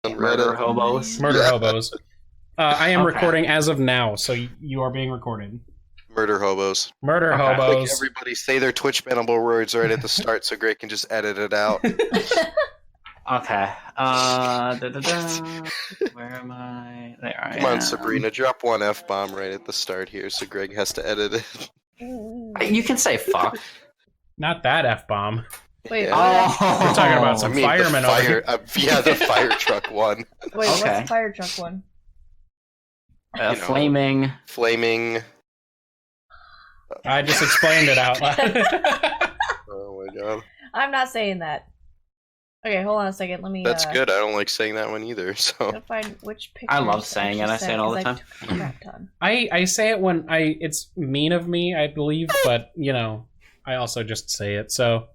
Murder hobos. Murder hobos. I am Okay. recording as of now, so you are being recorded. Murder hobos. Murder Okay. Like hobos. everybody say their Twitch bannable words right at the start so Greg can just edit it out. Okay. Where am I? There I am. Come on, Sabrina, drop one F-bomb right at the start here so Greg has to edit it. You can say fuck. Not that F-bomb. Wait, Yeah. Oh, We're talking about I some mean, firemen the over fire, here. yeah, the fire truck one. Wait, what's Okay. the fire truck one? You know. Flaming. Flaming. I just explained it out loud. Oh my god. I'm not saying that. Okay, hold on a second. Let me. That's good. I don't like saying that one either, so. Gotta find which picture. I love saying it. I say it all the time. I say it when it's mean of me, I believe, but, you know, I also just say it, so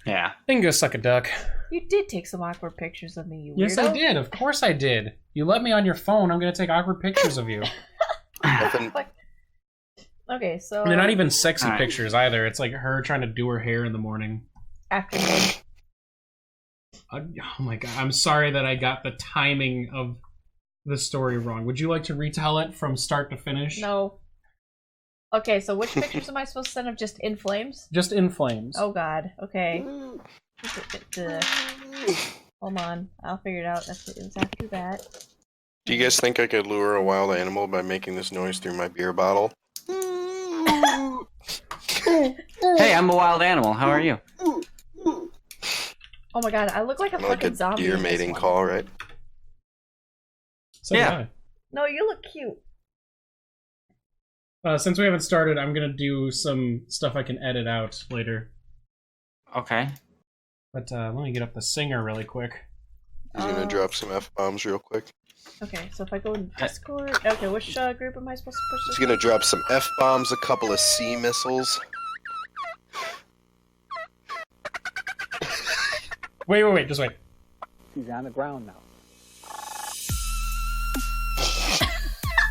Yeah. I can go suck a duck. You did take some awkward pictures of me, you Yes, weirdo. I did. Of course I did. You let me on your phone, I'm going to take awkward pictures of you. Nothing. Okay, so. And they're not even sexy Alright. pictures either. It's like her trying to do her hair in the morning. Afternoon. Oh my god, I'm sorry that I got the timing of the story wrong. Would you like to retell it from start to finish? No. Okay, so which pictures am I supposed to send of just in flames? Just in flames. Oh god, okay. Hold on, I'll figure it out. It's after that. Do you guys think I could lure a wild animal by making this noise through my beer bottle? Hey, I'm a wild animal. How are you? Oh my god, I look like a Like a fucking zombie. deer in this mating one. call, right? So Yeah. did No, you look cute. Since we haven't started, I'm gonna do some stuff I can edit out later. Okay. But let me get up the singer really quick. He's gonna drop some F-bombs real quick. Okay, so if I go in Discord. Okay, which group am I supposed to push this? He's gonna drop some F-bombs, a couple of C missiles. Wait, just wait. She's on the ground now.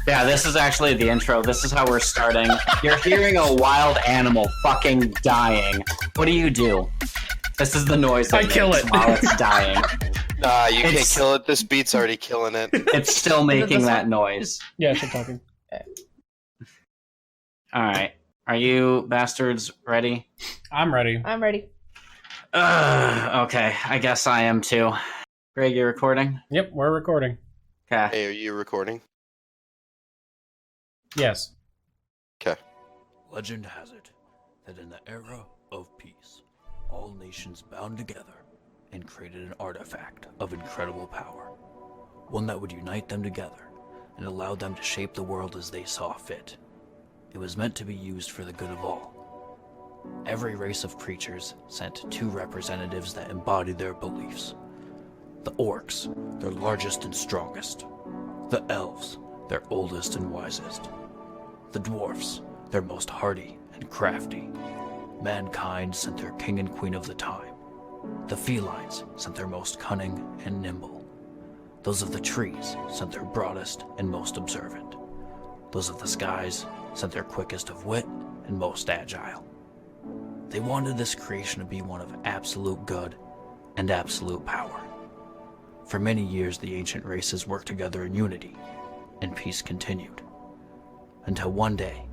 Yeah, this is actually the intro. This is how we're starting. You're hearing a wild animal fucking dying. What do you do? This is the noise I it kill makes it. while it's dying. Nah, you can't It's- kill it. This beat's already killing it. It's still making that noise. Yeah, keep talking. Alright. Are you bastards ready? I'm ready. I'm ready. Okay, I guess I am too. Greg, you recording? Yep, we're recording. Okay. Hey, are you recording? Yes. Legend has it that in the era of peace, all nations bound together and created an artifact of incredible power, one that would unite them together and allow them to shape the world as they saw fit. It was meant to be used for the good of all. Every race of creatures sent two representatives that embodied their beliefs. The orcs, their largest and strongest. The elves, their oldest and wisest. The dwarfs, their most hardy and crafty. Mankind sent their king and queen of the time. The felines sent their most cunning and nimble. Those of the trees sent their broadest and most observant. Those of the skies sent their quickest of wit and most agile. They wanted this creation to be one of absolute good and absolute power. For many years, the ancient races worked together in unity, and peace continued. Until one day,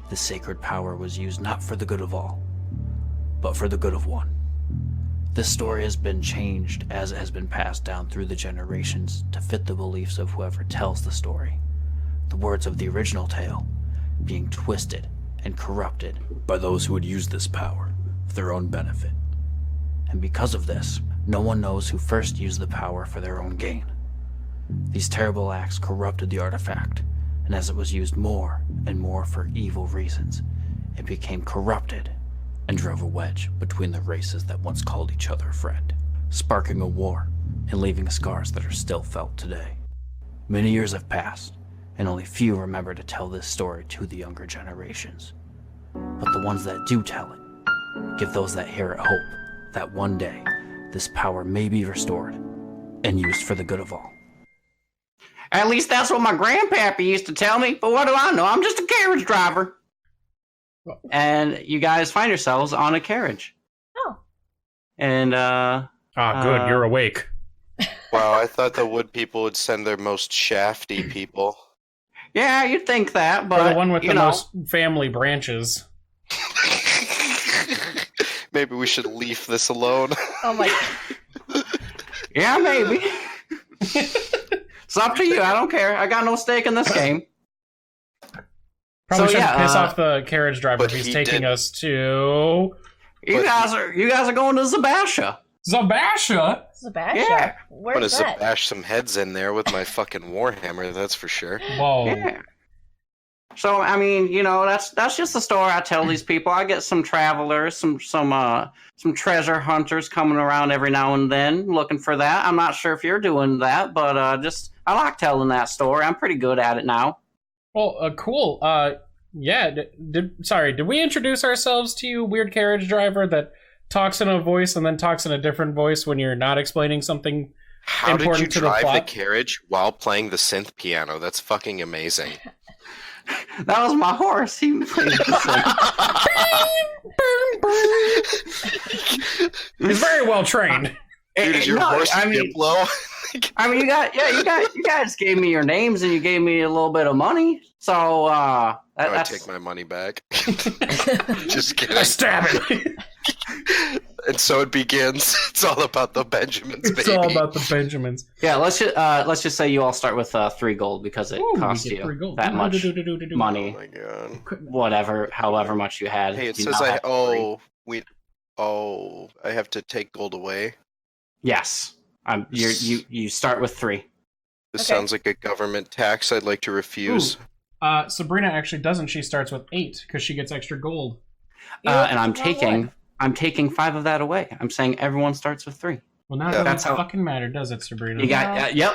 the sacred power was used not for the good of all, but for the good of one. This story has been changed as it has been passed down through the generations to fit the beliefs of whoever tells the story. The words of the original tale being twisted and corrupted by those who would use this power for their own benefit. And because of this, no one knows who first used the power for their own gain. These terrible acts corrupted the artifact, and as it was used more and more for evil reasons, it became corrupted and drove a wedge between the races that once called each other friend, sparking a war and leaving scars that are still felt today. Many years have passed, and only few remember to tell this story to the younger generations. But the ones that do tell it, give those that hear it hope that one day this power may be restored and used for the good of all. At least that's what my grandpappy used to tell me, but what do I know? I'm just a carriage driver. And you guys find yourselves on a carriage. Oh. And, Ah, good, you're awake. Wow, I thought the wood people would send their most shafty people. Yeah, you'd think that, Or but the one with you the know, most family branches. Maybe we should leave this alone. Oh my. yeah, maybe. It's up to you. I don't care. I got no stake in this game. Probably So, should yeah, piss off the carriage driver but if he's he taking did- us to You But- guys are going to Zabasha. Zabasha. Sebastian. Yeah. I'm gonna Where's that? bash some heads in there with my fucking warhammer. That's for sure. Whoa. Yeah. So I mean, you know, that's just the story I tell these people. I get some travelers, some treasure hunters coming around every now and then looking for that. I'm not sure if you're doing that, but just I like telling that story. I'm pretty good at it now. Well, cool. Yeah. Did we introduce ourselves to you, weird carriage driver that talks in a voice and then talks in a different voice when you're not explaining something? How did you Important to the drive the plot? carriage while playing the synth piano? That's fucking amazing. That was my horse. He played He's very well trained. Dude, is your No, horse I mean, Diplo? you guys gave me your names and you gave me a little bit of money. So I that's take my money back. Just kidding. I stab it. And so it begins. It's all about the Benjamins, baby. It's all about the Benjamins. yeah. Let's just say you all start with 3 gold because it Ooh, we costs get you 3 gold. that much Oh money. my god. Whatever, however much you had. Hey, it you says now I have 3. I have to take gold away. Yes. You start with 3. This Okay. sounds like a government tax I'd like to refuse. Sabrina actually doesn't. She starts with 8 because she gets extra gold. And I'm taking 5 of that away. I'm saying everyone starts with 3. Well, now Yeah. it That's doesn't how- fucking matter, does it, Sabrina? You got yep.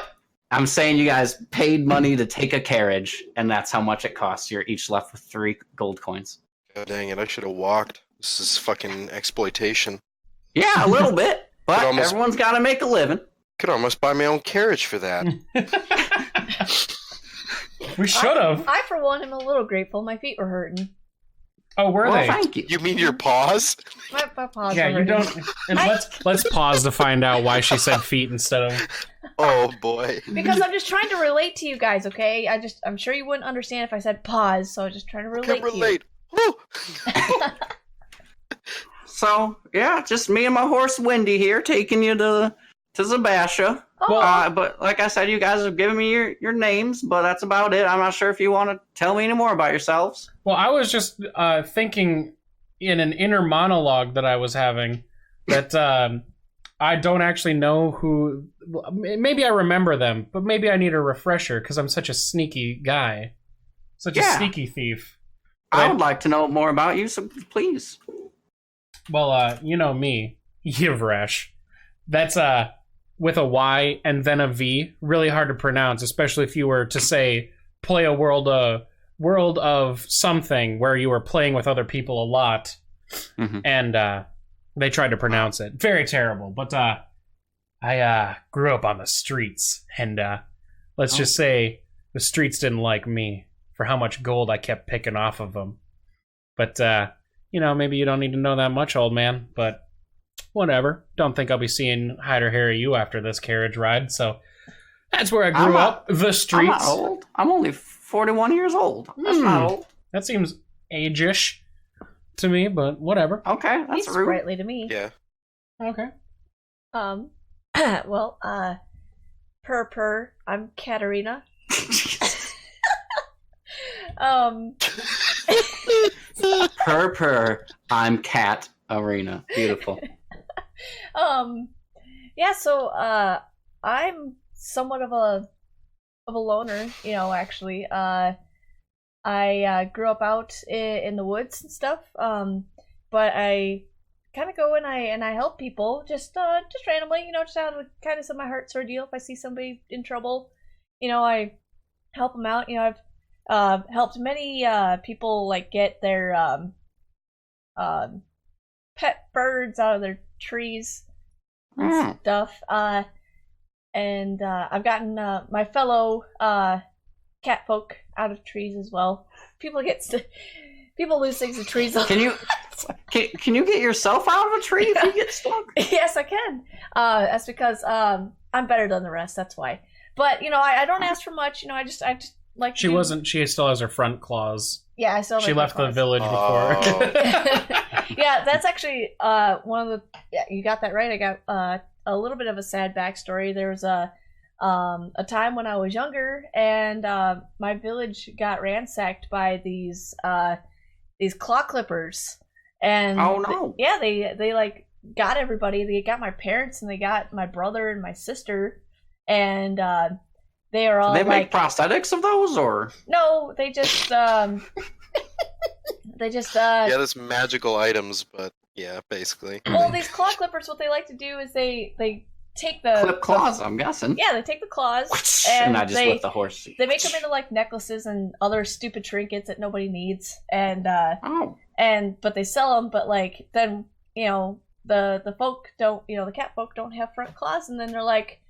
I'm saying you guys paid money to take a carriage, and that's how much it costs. You're each left with 3 gold coins. God dang it, I should have walked. This is fucking exploitation. Yeah, a little bit, but almost- everyone's got to make a living. Could almost buy my own carriage for that. We should have. I, for one, am a little grateful. My feet were hurting. Oh, were Well, they? thank you. You mean your paws? My paws Yeah, were you hurting. don't. And let's pause to find out why she said feet instead of. Oh boy. Because I'm just trying to relate to you guys, okay? I'm sure you wouldn't understand if I said pause, so I'm just trying to relate Can't relate. Woo! So yeah, just me and my horse Wendy here taking you to Zabasha. Oh, But like I said, you guys have given me your names, but that's about it. I'm not sure if you want to tell me any more about yourselves. Well, I was just thinking in an inner monologue that I was having that I don't actually know who. Maybe I remember them, but maybe I need a refresher because I'm such a sneaky guy, such a Yeah. sneaky thief. I would like to know more about you, so please. Well, you know me, Yivresh. That's with a Y and then a V. Really hard to pronounce, especially if you were to say play a world of something where you were playing with other people a lot, Mhm. and they tried to pronounce it. Very terrible. But I grew up on the streets, and let's just say the streets didn't like me for how much gold I kept picking off of them. But you know, maybe you don't need to know that much, old man. But whatever. Don't think I'll be seeing hide or hair of you after this carriage ride. So that's where I I'm grew not- up. The I'm streets. not old. I'm only 41 years old. That's not old. That seems age-ish to me, but whatever. Okay, he's that's rude. sprightly to me. Yeah. Okay. Well, purr, I'm Katarina. Purr, I'm Cat Arena. Beautiful. Yeah, so, I'm somewhat of a loner, you know, actually. I grew up out in the woods and stuff, but I kind of go and I help people just randomly, you know, just out of kind of my heart's ordeal. If I see somebody in trouble, you know, I help them out. You know, I've helped many people like get their pet birds out of their trees and Mm. stuff. And I've gotten my fellow cat folk out of trees as well. People lose things in trees. Can you Can you get yourself out of a tree if you get stuck? Yes, I can. That's because I'm better than the rest. That's why. But I don't ask for much. I just like. She wasn't. She still has her front claws. Yeah, I still. She left the village before. Yeah, that's actually one of the. Yeah, you got that right. I got a little bit of a sad backstory. There was a time when I was younger, and my village got ransacked by these claw clippers, and Oh no! they like got everybody. They got my parents, and they got my brother and my sister, and they are all. Do they like, make prosthetics of those, or no? They just they just Yeah, there's magical items, but yeah, basically. Well, these claw clippers, what they like to do is they take the clip claws? I'm guessing. Yeah, they take the claws And I just let the horse. they make them into like necklaces and other stupid trinkets that nobody needs, and but they sell them. But like then the folk don't the cat folk don't have front claws, and then they're like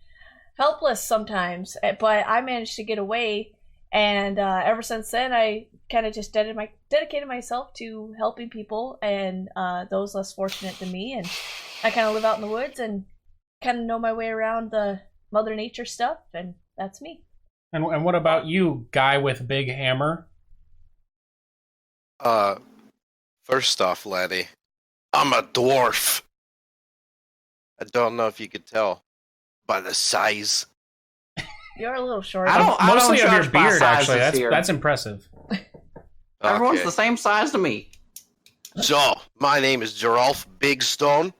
helpless sometimes. But I managed to get away, and ever since then I kind of just dedicated myself to helping people and those less fortunate than me, and I kind of live out in the woods and kind of know my way around the Mother Nature stuff, and that's me. And what about you, guy with big hammer? First off, laddie, I'm a dwarf. I don't know if you could tell by the size. You're a little short. Mostly of your judge by beard, actually. sizes here. That's impressive. Everyone's Okay. the same size to me. So, my name is Geralf Bigstone,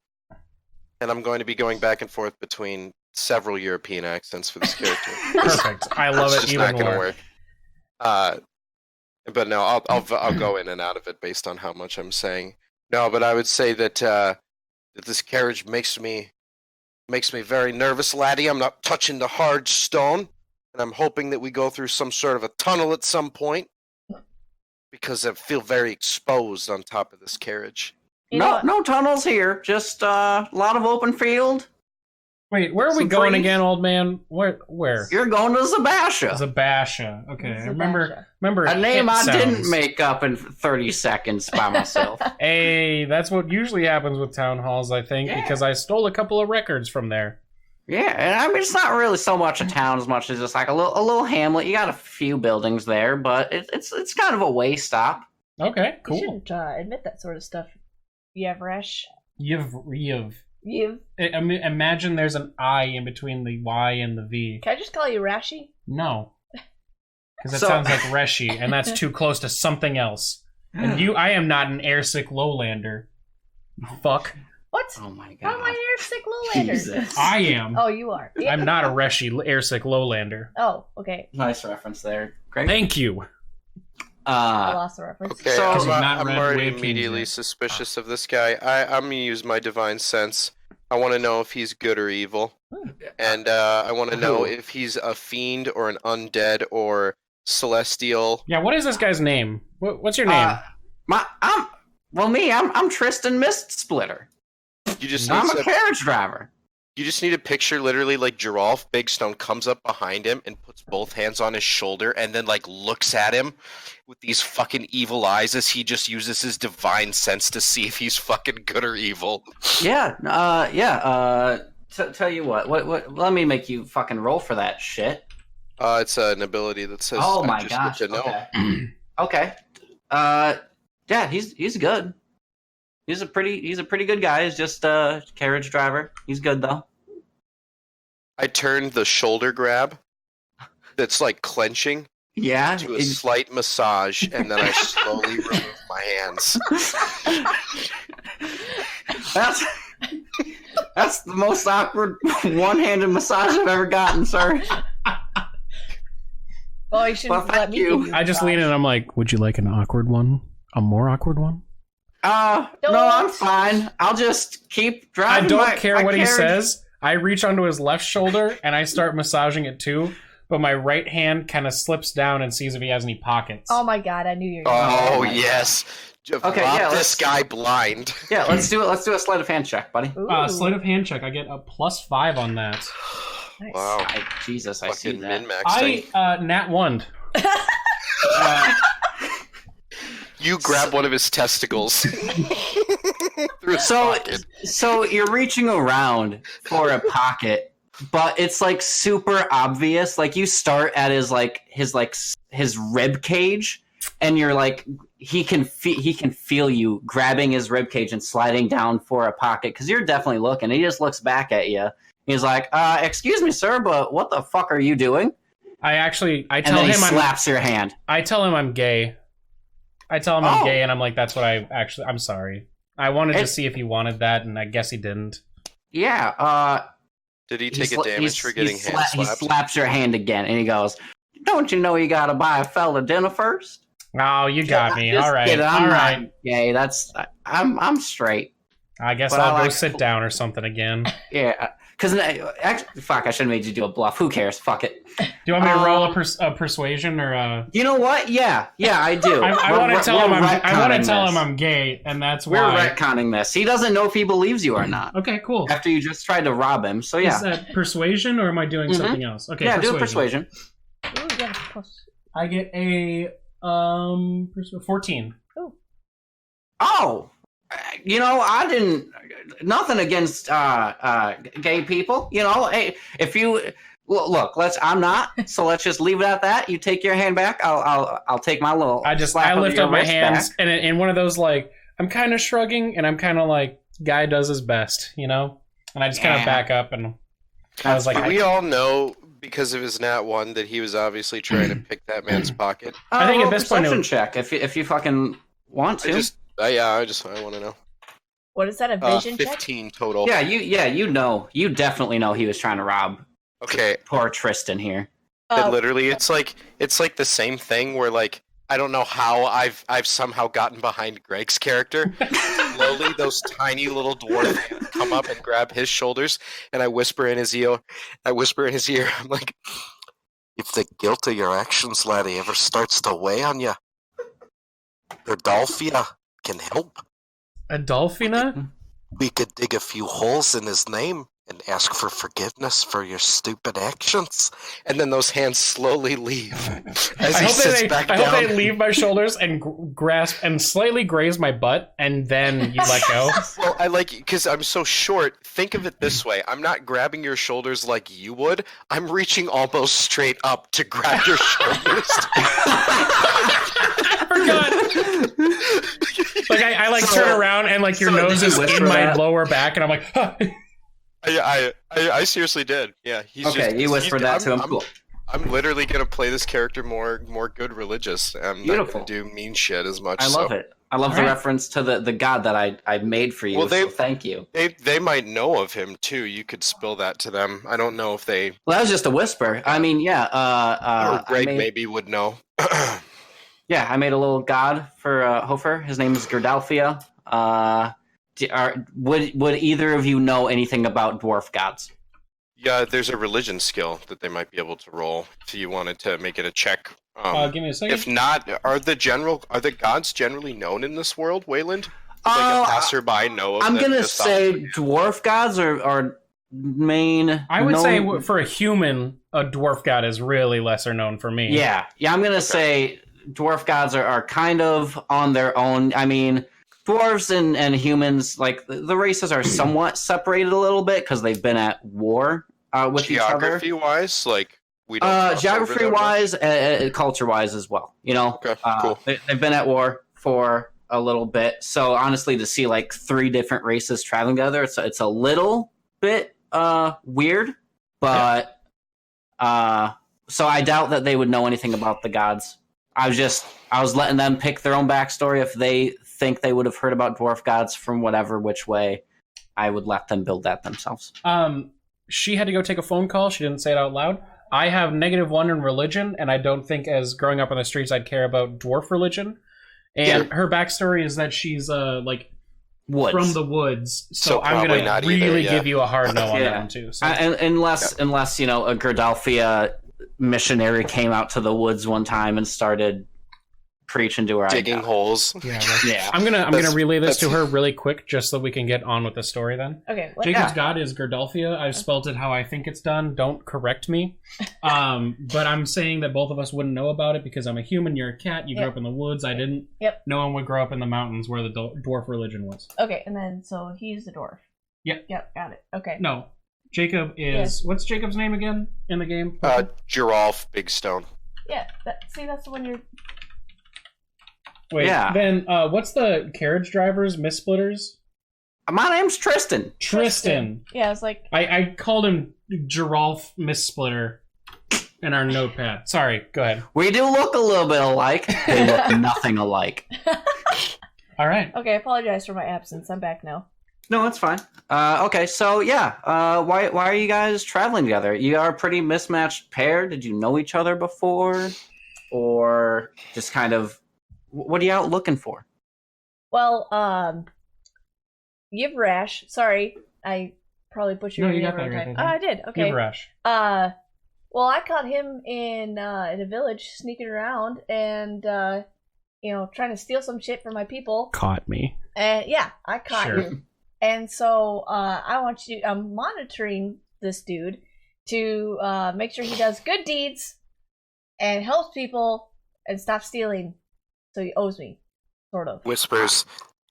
and I'm going to be going back and forth between several European accents for this character. Perfect. I love It's it just even not going to more. work. But no, I'll go in and out of it based on how much I'm saying. No, but I would say that that this carriage makes me very nervous, laddie. I'm not touching the hard stone, and I'm hoping that we go through some sort of a tunnel at some point because I feel very exposed on top of this carriage. No tunnels here. Just a lot of open field. Wait, where are we Some going trees. again, old man? Where? You're going to Zabasha. Zabasha. Okay, I remember. A name hit I didn't sounds. make up in 30 seconds by myself. Hey, that's what usually happens with town halls, I think, Yeah. because I stole a couple of records from there. Yeah, and I mean it's not really so much a town as much as just like a little hamlet. You got a few buildings there, but it's kind of a way stop. Okay, You cool. shouldn't admit that sort of stuff, Yevresh. You've. You. Imagine there's an I in between the Y and the V. Can I just call you Rashi? No. Because that So- sounds like Reshi, and that's too close to something else. And I am not an airsick lowlander. You fuck. What? Oh my How am I god. an airsick lowlander? Jesus. I am. Oh, you are. Yeah. I'm not a Reshi airsick lowlander. Oh, okay. Nice reference there. Great. Thank you. I lost the reference. Okay, So- Because you've I'm, not I'm read already Wave Kings immediately yet. suspicious of this guy. I'm going to use my divine sense. I want to know if he's good or evil. And I want to know Who? if he's a fiend or an undead or celestial. Yeah, what is this guy's name? What's your name? I'm Tristan Mist Splitter. You just need I'm a to, carriage driver. you just need a picture literally like Geralf Bigstone comes up behind him and puts both hands on his shoulder and then like looks at him with these fucking evil eyes as he just uses his divine sense to see if he's fucking good or evil. Yeah. Tell you what. Let me make you fucking roll for that shit. It's an ability that says Oh I my just gosh. get to know. Okay. Yeah, he's good. He's a pretty good guy. He's just a carriage driver. He's good though. I turn the shoulder grab that's like clenching Yeah. to a slight massage, and then I slowly remove my hands. That's the most awkward one-handed massage I've ever gotten, sir. Oh, you shouldn't Well, let thank me. you. give I just lean in and I'm like, would you like an awkward one? A more awkward one? No, I'm fine. I'll just keep I driving. don't care my what he carriage. says. I reach onto his left shoulder and I start massaging it too, but my right hand kind of slips down and sees if he has any pockets. Oh my god, I knew you were Oh my yes. Okay, Rob yeah, this let's- guy blind. Yeah, let's do it. Let's do a sleight of hand check, buddy. Ooh, Sleight of hand check. I get a +5 on that. nice. Wow. Jesus, I see Fucking that. min-maxing. Nat 1. You grab one of his testicles. Through his pocket. So you're reaching around for a pocket, but it's like super obvious. Like you start at his rib cage, and you're like he can feel you grabbing his rib cage and sliding down for a pocket because you're definitely looking. He just looks back at you. He's like, "Excuse me, sir, but what the fuck are you doing?" I tell him, slaps your hand. I tell him I'm gay. I'm gay, and I'm like, that's what I'm sorry. I wanted to see if he wanted that, and I guess he didn't. Yeah. Did he take a damage for getting hand slapped? He slaps your hand again, and he goes, "Don't you know you gotta buy a fella dinner first?" Oh, you got me. All right. I'm all right. not gay. I'm straight. I guess But I'll I go like- sit down or something again. Yeah. Because actually, fuck, I should have made you do a bluff. Who cares? Fuck it. Do you want me to roll a persuasion or a? You know what? Yeah, I do. I want to tell him retconning I'm gay, and that's We're why. retconning this. He doesn't know if he believes you or not. Okay, cool. After you just tried to rob him, so yeah. Is that persuasion, or am I doing something else? Okay, Yeah, persuasion. do a persuasion. Ooh, yeah, plus. I get a 14. Oh, I didn't. Nothing against gay people. Hey, if you look, I'm not. So let's just leave it at that. You take your hand back. I'll take my little. I slap of lift your up my wrist hands, back. and in one of those like I'm kind of shrugging, and I'm kind of like guy does his best, and I just kind of Yeah. back up, and I was like, We all know because of his nat 1 that he was obviously trying to pick that man's pocket. I think at Roll this point it perception would- check if you fucking want to. I want to know. What is that, a vision check? 15 total. You definitely know he was trying to rob Okay. poor Tristan here. And literally, it's like the same thing where like I don't know how I've somehow gotten behind Greg's character. Slowly, those tiny little dwarf hands come up and grab his shoulders, and I whisper in his ear. I'm like, "If the guilt of your actions, laddie, ever starts to weigh on you, Rodolphia can help. Adolphina? We could dig a few holes in his name and ask for forgiveness for your stupid actions." And then those hands slowly leave as I he sits hope back they down. leave my shoulders and grasp and slightly graze my butt, and then you let go. Well, I like because I'm so short. Think of it this way: I'm not grabbing your shoulders like you would. I'm reaching almost straight up to grab your shoulders. I forgot. Like I like turn around and like your so nose did you is whisper in my that? lower back, and I'm like, huh. I seriously did. Yeah, he's Okay, just, you whispered that to him. Cool. I'm literally gonna play this character more good religious. I'm not Beautiful. gonna do mean shit as much. I love it. I love the Alright. reference to the god that I made for you. Well, so thank you. They might know of him too. You could spill that to them. I don't know if they Well, that was just a whisper. I mean, yeah. or Greg I made, maybe would know. yeah, I made a little god for Hofer. His name is Gerdalfia. Would either of you know anything about dwarf gods? Yeah, there's a religion skill that they might be able to roll if you wanted to make it a check. Give me a second. If not, are the gods generally known in this world, Wayland? Does, like a passerby know of I'm them gonna just say off- dwarf gods are main. I would known- say for a human, a dwarf god is really lesser known for me. Yeah. I'm gonna say dwarf gods are kind of on their own. I mean, dwarves and humans, like the races are somewhat separated a little bit because they've been at war with each other. geography wise, like we don't cross over Geography that much? wise, culture wise as well. Okay, cool. They've been at war for a little bit. So honestly, to see like 3 different races traveling together, it's a little bit weird. But so I doubt that they would know anything about the gods. I was letting them pick their own backstory. If they think they would have heard about dwarf gods from whatever which way, I would let them build that themselves. She had to go take a phone call. She didn't say it out loud. I have -1 in religion, and I don't think as growing up on the streets I'd care about dwarf religion. And her backstory is that she's like Woods. from the woods, so So I'm probably gonna not really either, yeah. give you a hard no on Yeah. that one too. So. Unless a Gerdalfia missionary came out to the woods one time and started preaching to her. Digging holes. Yeah, right. Yeah. I'm gonna That's- relay this to that's- her really quick, just so we can get on with the story. Then Okay. What? Jacob's Yeah. god is Gerdolfia. I've spelled it how I think it's done. Don't correct me. But I'm saying that both of us wouldn't know about it because I'm a human. You're a cat. You grew Yep. up in the woods. I didn't. Yep. No one would grow up in the mountains where the dwarf religion was. Okay, and then so he's the dwarf. Yep. Yep. Got it. Okay. No, Jacob is. What's Jacob's name again in the game? Giralf Big Stone. Yeah. That's the one you're. Wait. Yeah. Then what's the carriage driver's Missplitters? My name's Tristan. Tristan. Yeah, it's like. I called him Giralf Misssplitter in our notepad. Sorry, go ahead. We do look a little bit alike. They look nothing alike. All right. Okay, I apologize for my absence. I'm back now. No, that's fine. Okay, so yeah, why are you guys traveling together? You are a pretty mismatched pair. Did you know each other before, or just kind of what are you out looking for? Well, Yivrash. Sorry, I probably butchered No, your you name got that every right, time. I think. I did. Okay. Yivrash. Well, I caught him in a village sneaking around and trying to steal some shit from my people. Caught me. And yeah, I caught Sure. you. And so I'm monitoring this dude to make sure he does good deeds and helps people and stops stealing. So he owes me, sort of. Whispers,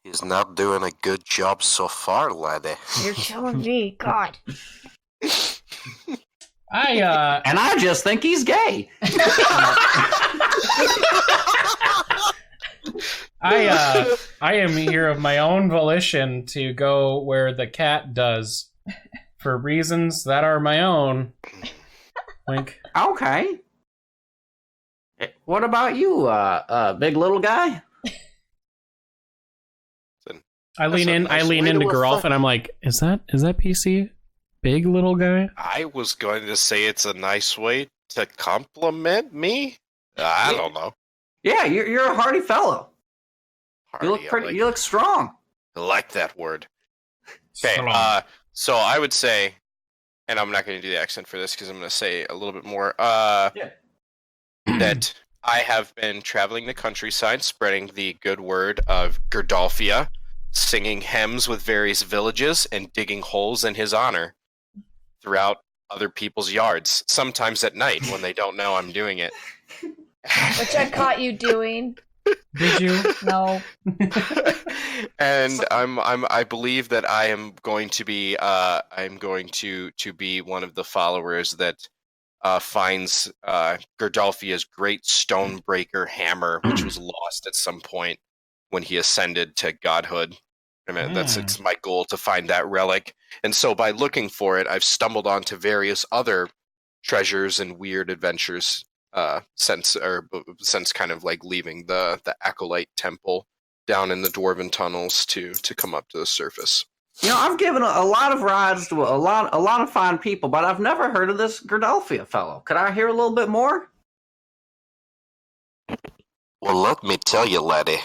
he's not doing a good job so far, laddie. You're telling me, God. And I just think he's gay. I am here of my own volition to go where the cat does, for reasons that are my own. Wink. Okay. What about you, big little guy? I lean That's a in. nice I lean way into to Geralf, affect- and I'm like, "Is that PC? Big little guy?" I was going to say it's a nice way to compliment me. I don't know. Yeah, you're a hardy fellow. Hardy, You look pretty. You look strong. I like that word. Okay, Strong. so I would say, and I'm not going to do the accent for this because I'm going to say a little bit more. That I have been traveling the countryside, spreading the good word of Gerdolfia, singing hymns with various villages, and digging holes in his honor throughout other people's yards. Sometimes at night when they don't know I'm doing it. Which I caught you doing. Did you? No. And I believe that I am going to be to be one of the followers that finds Gerdolfia's great stonebreaker hammer, which was lost at some point when he ascended to godhood. I mean, it's my goal to find that relic. And so by looking for it, I've stumbled onto various other treasures and weird adventures since kind of like leaving the Acolyte Temple down in the Dwarven tunnels to come up to the surface. You know, I've given a lot of rides to a lot of fine people, but I've never heard of this Gerdolfia fellow. Could I hear a little bit more? Well, let me tell you, laddie.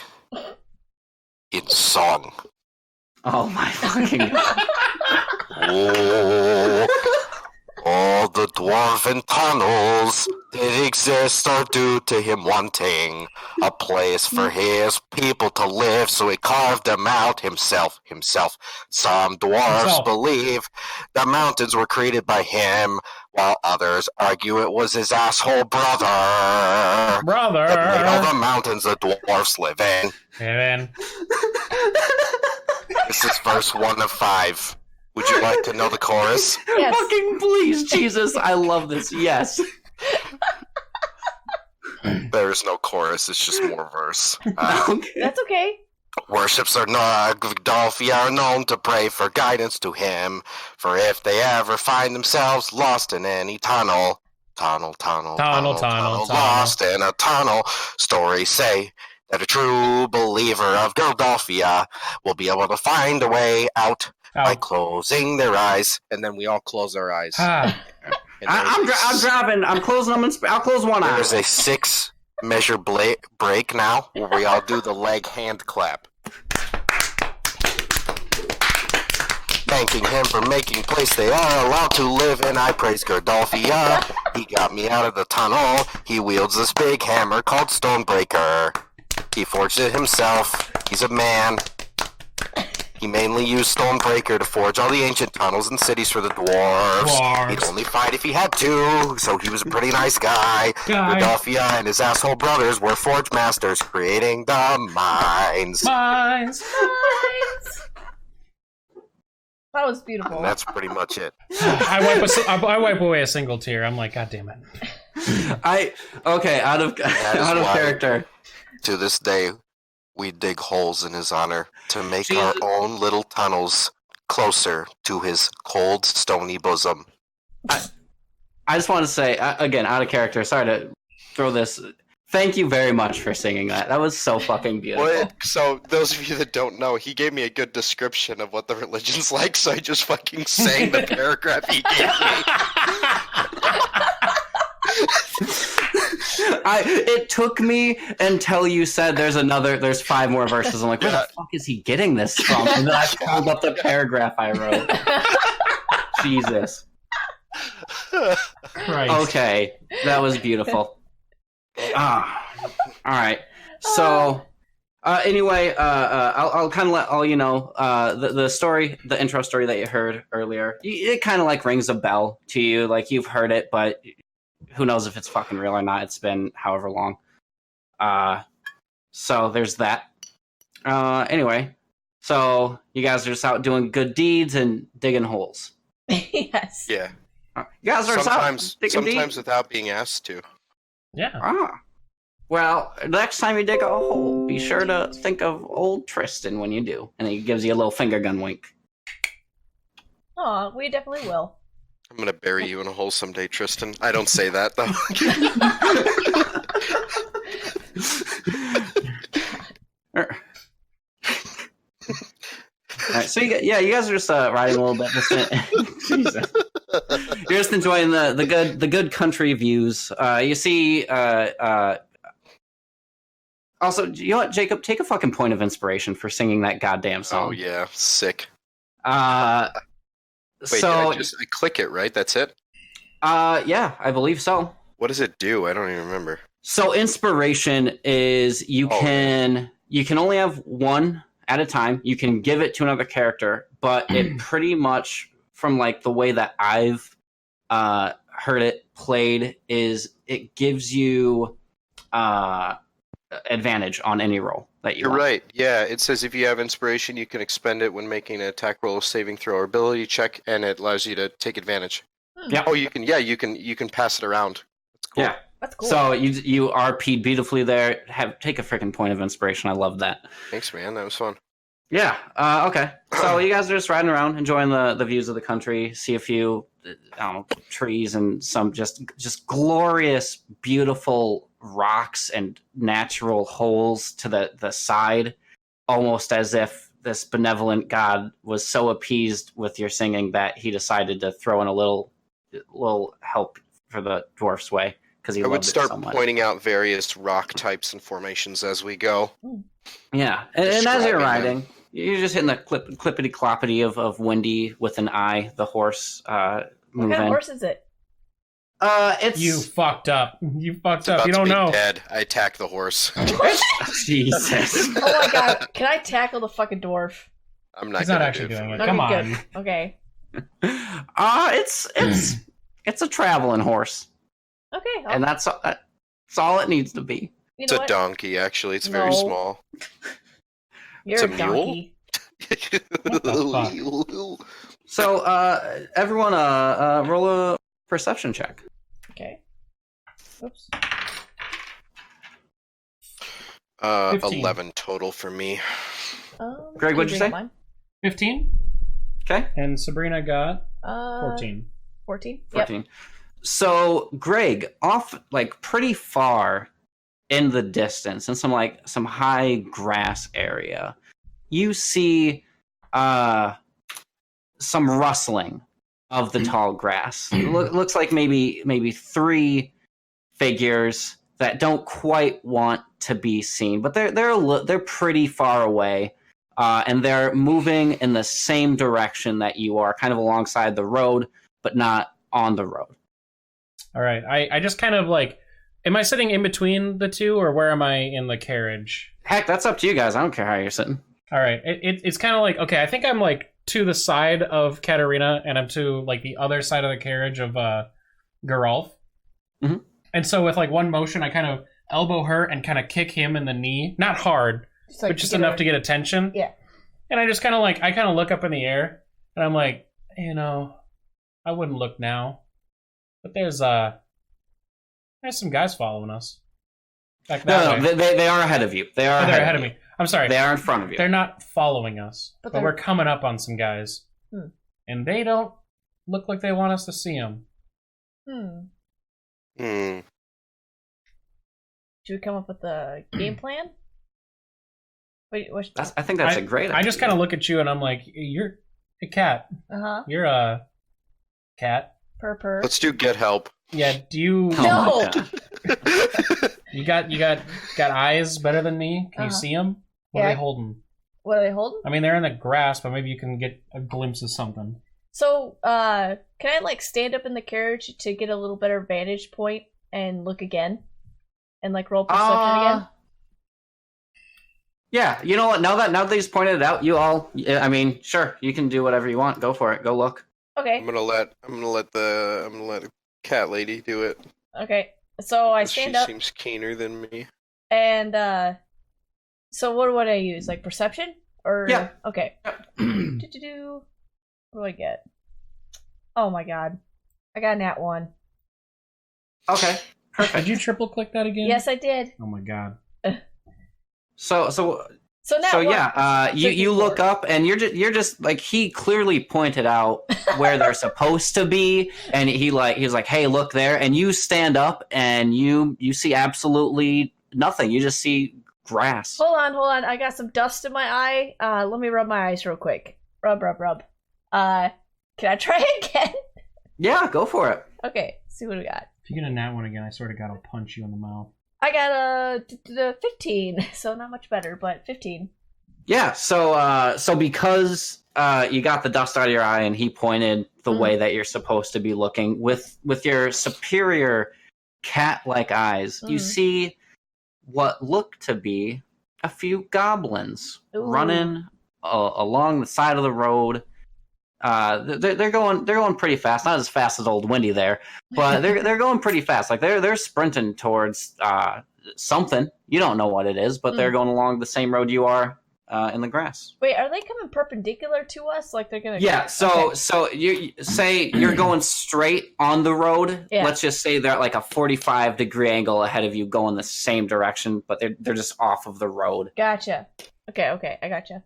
In song. Oh my fucking god! Oh, all the dwarven tunnels that exist are due to him wanting a place for his people to live, so he carved them out himself. Some dwarves believe the mountains were created by him, while others argue it was his asshole brother that made all the mountains the dwarfs live in. Hey, man. This is verse 1 of 5. Would you like to know the chorus? Yes. Fucking please, Jesus! I love this. Yes. There is no chorus, it's just more verse. Okay. That's okay. Worships are Gerdolfia are known to pray for guidance to him, for if they ever find themselves lost in any tunnel, lost in a tunnel, stories say that a true believer of Gerdolfia will be able to find a way out by closing their eyes, and then we all close our eyes. I'm driving. I'm closing them. I'll close one eye. There's a 6-measure break now, where we all do the leg hand clap. Thanking him for making place they are allowed to live in. I praise Gerdolfia. He got me out of the tunnel. He wields this big hammer called Stonebreaker. He forged it himself. He's a man. He mainly used Stonebreaker to forge all the ancient tunnels and cities for the dwarves. He'd only fight if he had to, so he was a pretty nice guy. Rodolphia and his asshole brothers were forge masters, creating the mines. Mines. That was beautiful. And that's pretty much it. I wipe away a single tear. I'm like, God damn it. Out of character. To this day, we dig holes in his honor to make our own little tunnels closer to his cold, stony bosom. I just want to say, again, out of character, sorry to throw this. Thank you very much for singing that. That was so fucking beautiful. So, those of you that don't know, he gave me a good description of what the religion's like, so I just fucking sang the paragraph he gave me. It took me until you said there's 5 more verses. I'm like, where the fuck is he getting this from? And then I pulled up the paragraph I wrote. Jesus. Christ. Okay, that was beautiful. All right. So, anyway, I'll kind of let all you know the story, the intro story that you heard earlier. It kind of like rings a bell to you, like you've heard it, but who knows if it's fucking real or not? It's been however long. So there's that. Anyway, so you guys are just out doing good deeds and digging holes. Yes. Yeah. You guys are Sometimes digging deeds? without being asked to. Yeah. Well, next time you dig a hole, be sure to think of old Tristan when you do. And he gives you a little finger gun wink. Aw, we definitely will. I'm gonna bury you in a hole someday, Tristan. I don't say that, though. All right, so you guys are just riding a little bit. Jesus. You're just enjoying the good country views. You see. Also, you know what, Jacob? Take a fucking point of inspiration for singing that goddamn song. Oh yeah, sick. Wait, So I click it, right? That's it? yeah, I believe so. What does it do? I don't even remember. So inspiration is you can only have one at a time. You can give it to another character, but it pretty much, from like the way that I've heard it played, is it gives you advantage on any roll that you You're want. right. Yeah, it says if you have inspiration, you can expend it when making an attack roll, saving throw, or ability check, and it allows you to take advantage. Yeah. Oh, you can pass it around. That's cool. Yeah. That's cool. So you RP'd beautifully there. Take a freaking point of inspiration. I love that. Thanks, man. That was fun. Yeah. Okay. So you guys are just riding around, enjoying the views of the country. See a few, I don't know, trees and some just glorious, beautiful rocks and natural holes to the side, almost as if this benevolent god was so appeased with your singing that he decided to throw in a little help for the dwarf's way because he I would loved start it so much. pointing out various rock types and formations as we go. Yeah, and as you're Describing riding, you're just hitting the clippity cloppity of Windy with an eye, the horse What moving. kind of horse is it? It's You fucked up. You fucked It's up. about You to don't be know. dead. I attack the horse. Jesus. Oh my god, can I tackle the fucking dwarf? I'm not. He's not gonna actually do doing for it. you. Come Okay, on. good. Okay. It's a traveling horse, Okay. and that's all it needs to be. You It's know a what? donkey, actually. It's very No. small. You're it's a a mule? donkey. So, everyone, roll a perception check. Okay. Oops. 15. 11 total for me. Greg, what'd you bring say? up mine? 15. Okay, And Sabrina got 14. 14. 14? 14. So, Greg, off like pretty far in the distance, in some high grass area, you see some rustling of the tall grass. Looks like maybe 3 figures that don't quite want to be seen, but they're pretty far away, and they're moving in the same direction that you are, kind of alongside the road, but not on the road. All right. I just kind of like am I sitting in between the two, or where am I in the carriage? Heck, that's up to you guys. I don't care how you're sitting. All right, it's kind of like, okay, I think I'm like to the side of Katarina, and I'm to like the other side of the carriage of Geralf. Mm-hmm. And so with like one motion, I kind of elbow her and kind of kick him in the knee, not hard, but just enough to get attention. Yeah. And I just kind of like, I kind of look up in the air, and I'm like, I wouldn't look now, but there's some guys following us. Back that way. They are ahead of you. They're ahead of me. I'm sorry. They are in front of you. They're not following us, but we're coming up on some guys. And they don't look like they want us to see them. Should we come up with a game plan? Wait, I think that's a great idea. I just kind of look at you and I'm like, you're a cat. Uh-huh. You're a cat. Purr. Let's do get help. Yeah, do you... No! You got eyes better than me? Can you see them? What are they holding? What are they holding? I mean, they're in the grass, but maybe you can get a glimpse of something. So, can I, like, stand up in the carriage to get a little better vantage point and look again? And, like, roll perception again? Yeah, you know what? Now that he's pointed it out, you all, I mean, sure, you can do whatever you want. Go for it. Go look. Okay. I'm gonna let the cat lady do it. Okay. So I stand up. She seems keener than me. And, so what would I use? Like, perception? Or... Yeah. Okay. What do I get? Oh my god. I got a nat 1. Okay. Perfect. Did you triple click that again? Yes, I did. Oh my god. So now yeah, you look up and you're just like, he clearly pointed out where they're supposed to be, and he's like, hey, look there, and you stand up and you see absolutely nothing. You just see grass. Hold on. I got some dust in my eye. Let me rub my eyes real quick. Rub. Can I try again? Yeah, go for it. Okay, see what we got. If you get a nat 1 again, I swear to God, I'll punch you in the mouth. I got a 15, so not much better, but 15. Yeah, so because you got the dust out of your eye and he pointed the way that you're supposed to be looking, with your superior cat-like eyes, you see what look to be a few goblins running along the side of the road. They're going pretty fast, not as fast as old Wendy there, but they're going pretty fast. Like they're sprinting towards something. You don't know what it is, but they're going along the same road you are in the grass. Wait, are they coming perpendicular to us? Like they're gonna? Yeah. So you say you're going straight on the road. Yeah. Let's just say they're at like a 45-degree angle ahead of you, going the same direction, but they're just off of the road. Gotcha. Okay, I gotcha.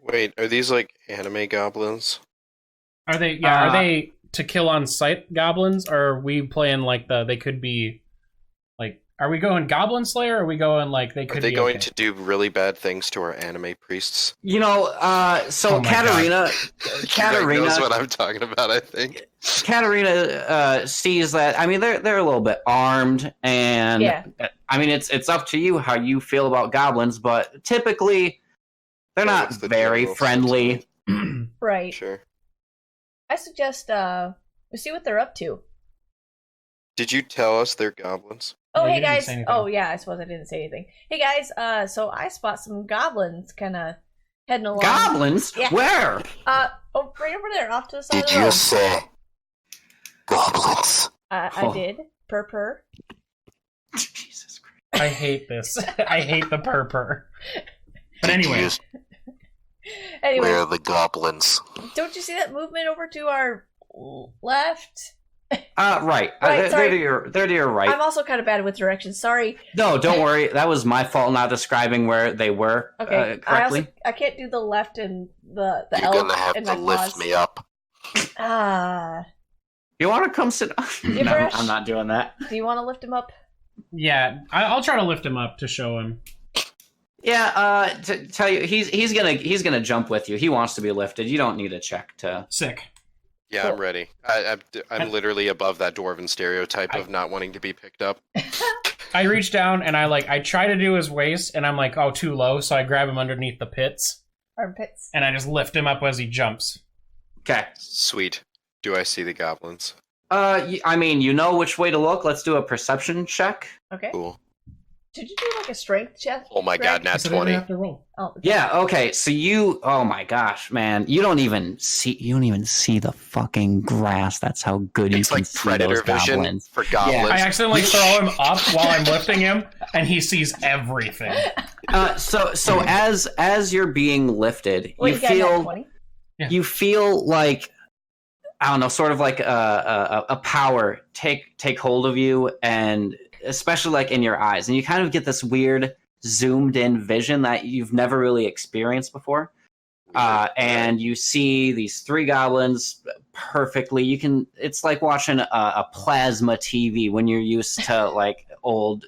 Wait, are these like anime goblins? Are they? Yeah, are they to kill on sight goblins, or are we playing like they could be like? Are we going Goblin Slayer, or are we going like they could? Are they be going okay? to do really bad things to our anime priests? You know, Katarina knows what I'm talking about, I think. Katarina sees that. I mean, they're a little bit armed, and I mean, it's up to you how you feel about goblins, but typically they're not very friendly. Right. Sure. I suggest we see what they're up to. Did you tell us they're goblins? Oh, Yeah, hey you didn't guys. say anything. Oh, yeah, I suppose I didn't say anything. Hey guys, so I spot some goblins kind of heading along. Goblins? Yeah. Where? Right over there, off to the side of the road. say goblins? I did. Purr. Jesus Christ. I hate this. I hate the purr. But anyway, Anyway, the goblins? don't you see that movement over to our left? Right. Right, sorry. They're to your right. I'm also kind of bad with directions. Sorry. No, don't worry. That was my fault not describing where they were Okay. correctly. I can't do the left and the L in my claws. up. Ah. You want to come sit? No, Brush? I'm not doing that. Do you want to lift him up? yeah, I'll try to lift him up to show him. Yeah. To tell you, he's gonna jump with you. He wants to be lifted. You don't need a check to. Sick. Yeah, I'm ready. I'm literally above that dwarven stereotype of not wanting to be picked up. I reach down and I try to do his waist, and I'm like, oh, too low, so I grab him underneath the pits, Armpits. and I just lift him up as he jumps. Okay. Sweet. Do I see the goblins? I mean, you know which way to look. Let's do a perception check. Okay. Cool. Did you do like a strength check? Oh my god, nat So they didn't 20. have to roll. Oh, okay. Yeah. Okay. So oh my gosh, man, you don't even see the fucking grass. That's how good It's you can like see predator those vision goblins. for goblins. I accidentally throw him up while I'm lifting him, and he sees everything. So as you're being lifted, Well, you got nat feel 20. you feel like, I don't know, sort of like a power take hold of you, and especially like in your eyes, and you kind of get this weird zoomed in vision that you've never really experienced before. And you see these 3 goblins perfectly. It's like watching a plasma TV when you're used to like old.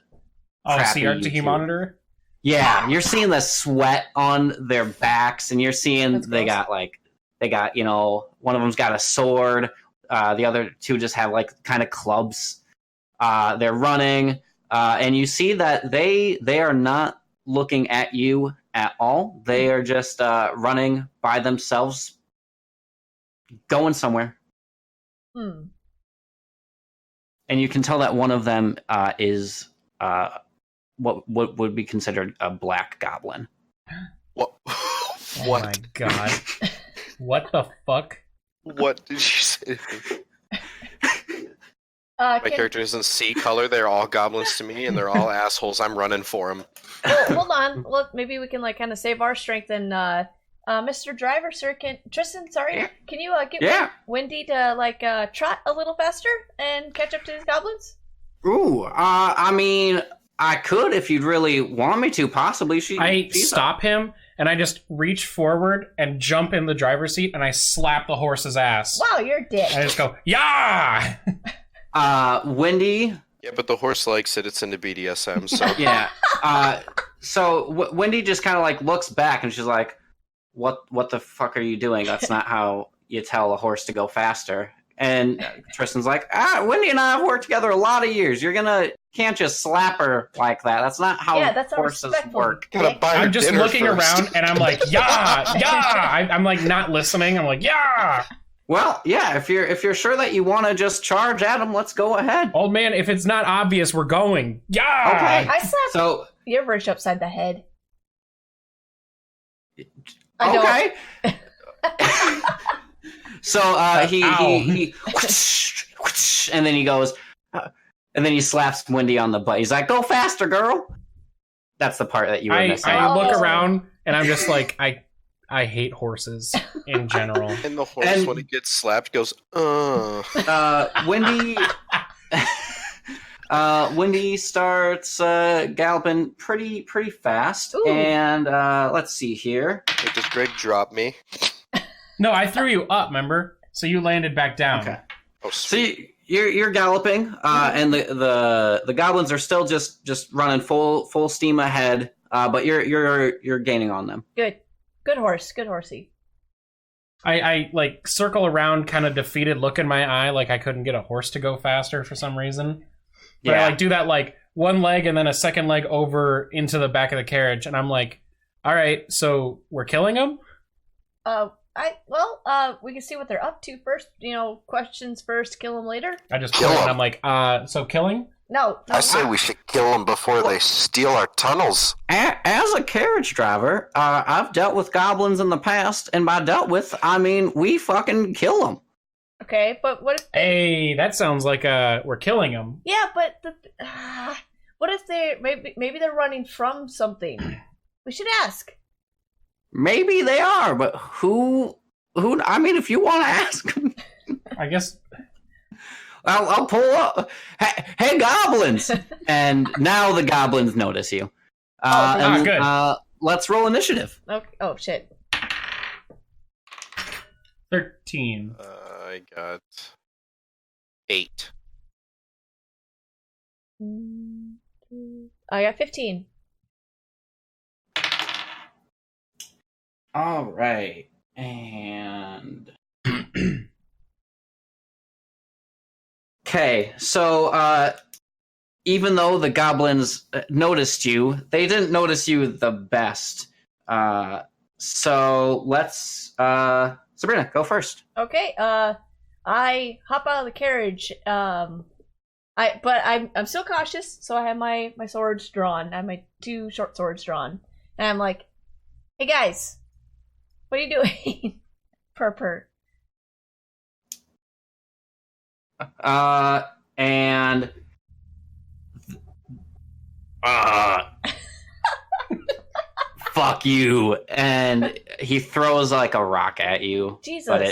Oh, crappy CRT YouTube. monitor? Yeah, you're seeing the sweat on their backs, and you're seeing That's they gross. got one of them's got a sword. The other 2 just have like kind of clubs. They're running, and you see that they are not looking at you at all. They are just running by themselves, going somewhere. Hmm. And you can tell that one of them is what would be considered a black goblin. What? Oh What? my god. What the fuck? What did you say? My Can, character doesn't see color. They're all goblins to me, and they're all assholes. I'm running for them. well, hold on. Well, maybe we can like kind of save our strength and Mr. Driver, sir, Tristan, sorry, Yeah. can you get Yeah. Wendy to like trot a little faster and catch up to these goblins? Ooh, I mean, I could if you'd really want me to. Possibly, I she's stop him, and I just reach forward and jump in the driver's seat, and I slap the horse's ass. Wow, you're a dick. I just go, yeah! Wendy. Yeah, but the horse likes it. It's into BDSM, so Yeah. So Wendy just kind of like looks back, and she's like, "What the fuck are you doing? That's not how you tell a horse to go faster." And Tristan's like, Wendy and I have worked together a lot of years. Can't just slap her like that. That's not how That's not horses respectful. work. gotta buy her I'm just dinner looking first. around, and I'm like, yeah! Yeah! I'm like not listening. I'm like, yeah! Well, yeah. If you're sure that you want to just charge at him, let's go ahead. Old man, if it's not obvious, we're going. Yeah! Okay. I slapped So your verge upside the head. I know. okay. So he and then he goes, and then he slaps Wendy on the butt. He's like, "Go faster, girl." That's the part that you were missing. I look Oh. around, and I'm just like, I hate horses in general. And the horse, And- when it gets slapped, goes, Wendy. Wendy starts galloping pretty fast, Ooh. and let's see here. Like, does Greg drop me? No, I threw you up, remember? So you landed back down. Okay. Oh, So sweet. you're galloping, and the goblins are still just running full steam ahead, but you're gaining on them. Good horse, good horsey. I like circle around, kind of defeated look in my eye, like I couldn't get a horse to go faster for some reason. But I like do that like one leg and then a second leg over into the back of the carriage, and I'm like, all right, so we're killing them? We can see what they're up to first. Questions first, kill them later. I just Kill point and 'em. I'm like, so killing? No. I say we should kill them before they steal our tunnels. As a carriage driver, I've dealt with goblins in the past, and by dealt with, I mean we fucking kill them. Okay, but what if? Hey, that sounds like we're killing them. Yeah, but what if they maybe they're running from something? We should ask. Maybe they are, but who? I mean, if you want to ask them, I guess. I'll pull up. Hey, goblins! And now the goblins notice you. Good. Let's roll initiative. Okay. Oh shit. 13. I got 8. I got 15. All right, and okay. So, even though the goblins noticed you, they didn't notice you the best. So let's Sabrina go first. Okay. I hop out of the carriage. I'm still cautious, so I have my swords drawn. I have my 2 short swords drawn, and I'm like, "Hey guys, what are you doing?" Purr. And fuck you. And he throws like a rock at you, Jesus. but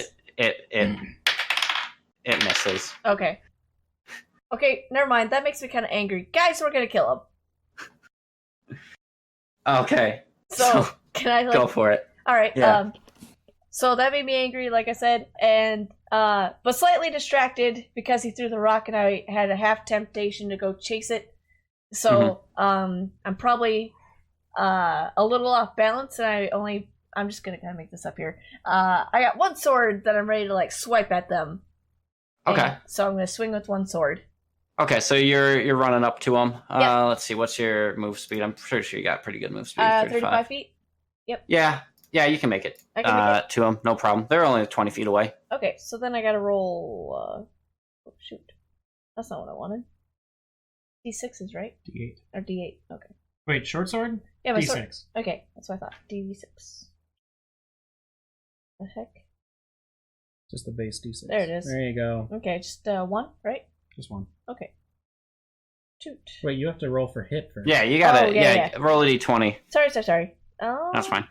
it misses. Okay. Okay, never mind. That makes me kind of angry. Guys, we're gonna kill him. Okay. So can I go for it. All right. Yeah. So that made me angry, like I said, and but slightly distracted because he threw the rock, and I had a half temptation to go chase it. So I'm probably a little off balance, and I'm just gonna kind of make this up here. I got 1 sword that I'm ready to like swipe at them. Okay. And so I'm gonna swing with 1 sword. Okay, so you're running up to him. Yep. Let's see, what's your move speed? I'm pretty sure you got pretty good move speed. 35 feet. Yeah, you can make it. I can make it. To him, no problem. They're only 20 feet away. Okay, so then I gotta roll. Oh, shoot, that's not what I wanted. D6s, right? D8. Or D8. Okay. Wait, short sword? Yeah, my D6. sword. Okay, that's what I thought. D6. The heck? Just the base D6. There it is. There you go. Okay, just 1, right? Just 1. Okay. Shoot. Wait, you have to roll for hit first. Yeah, you gotta Oh, yeah. roll a d20. Sorry. Oh. That's fine.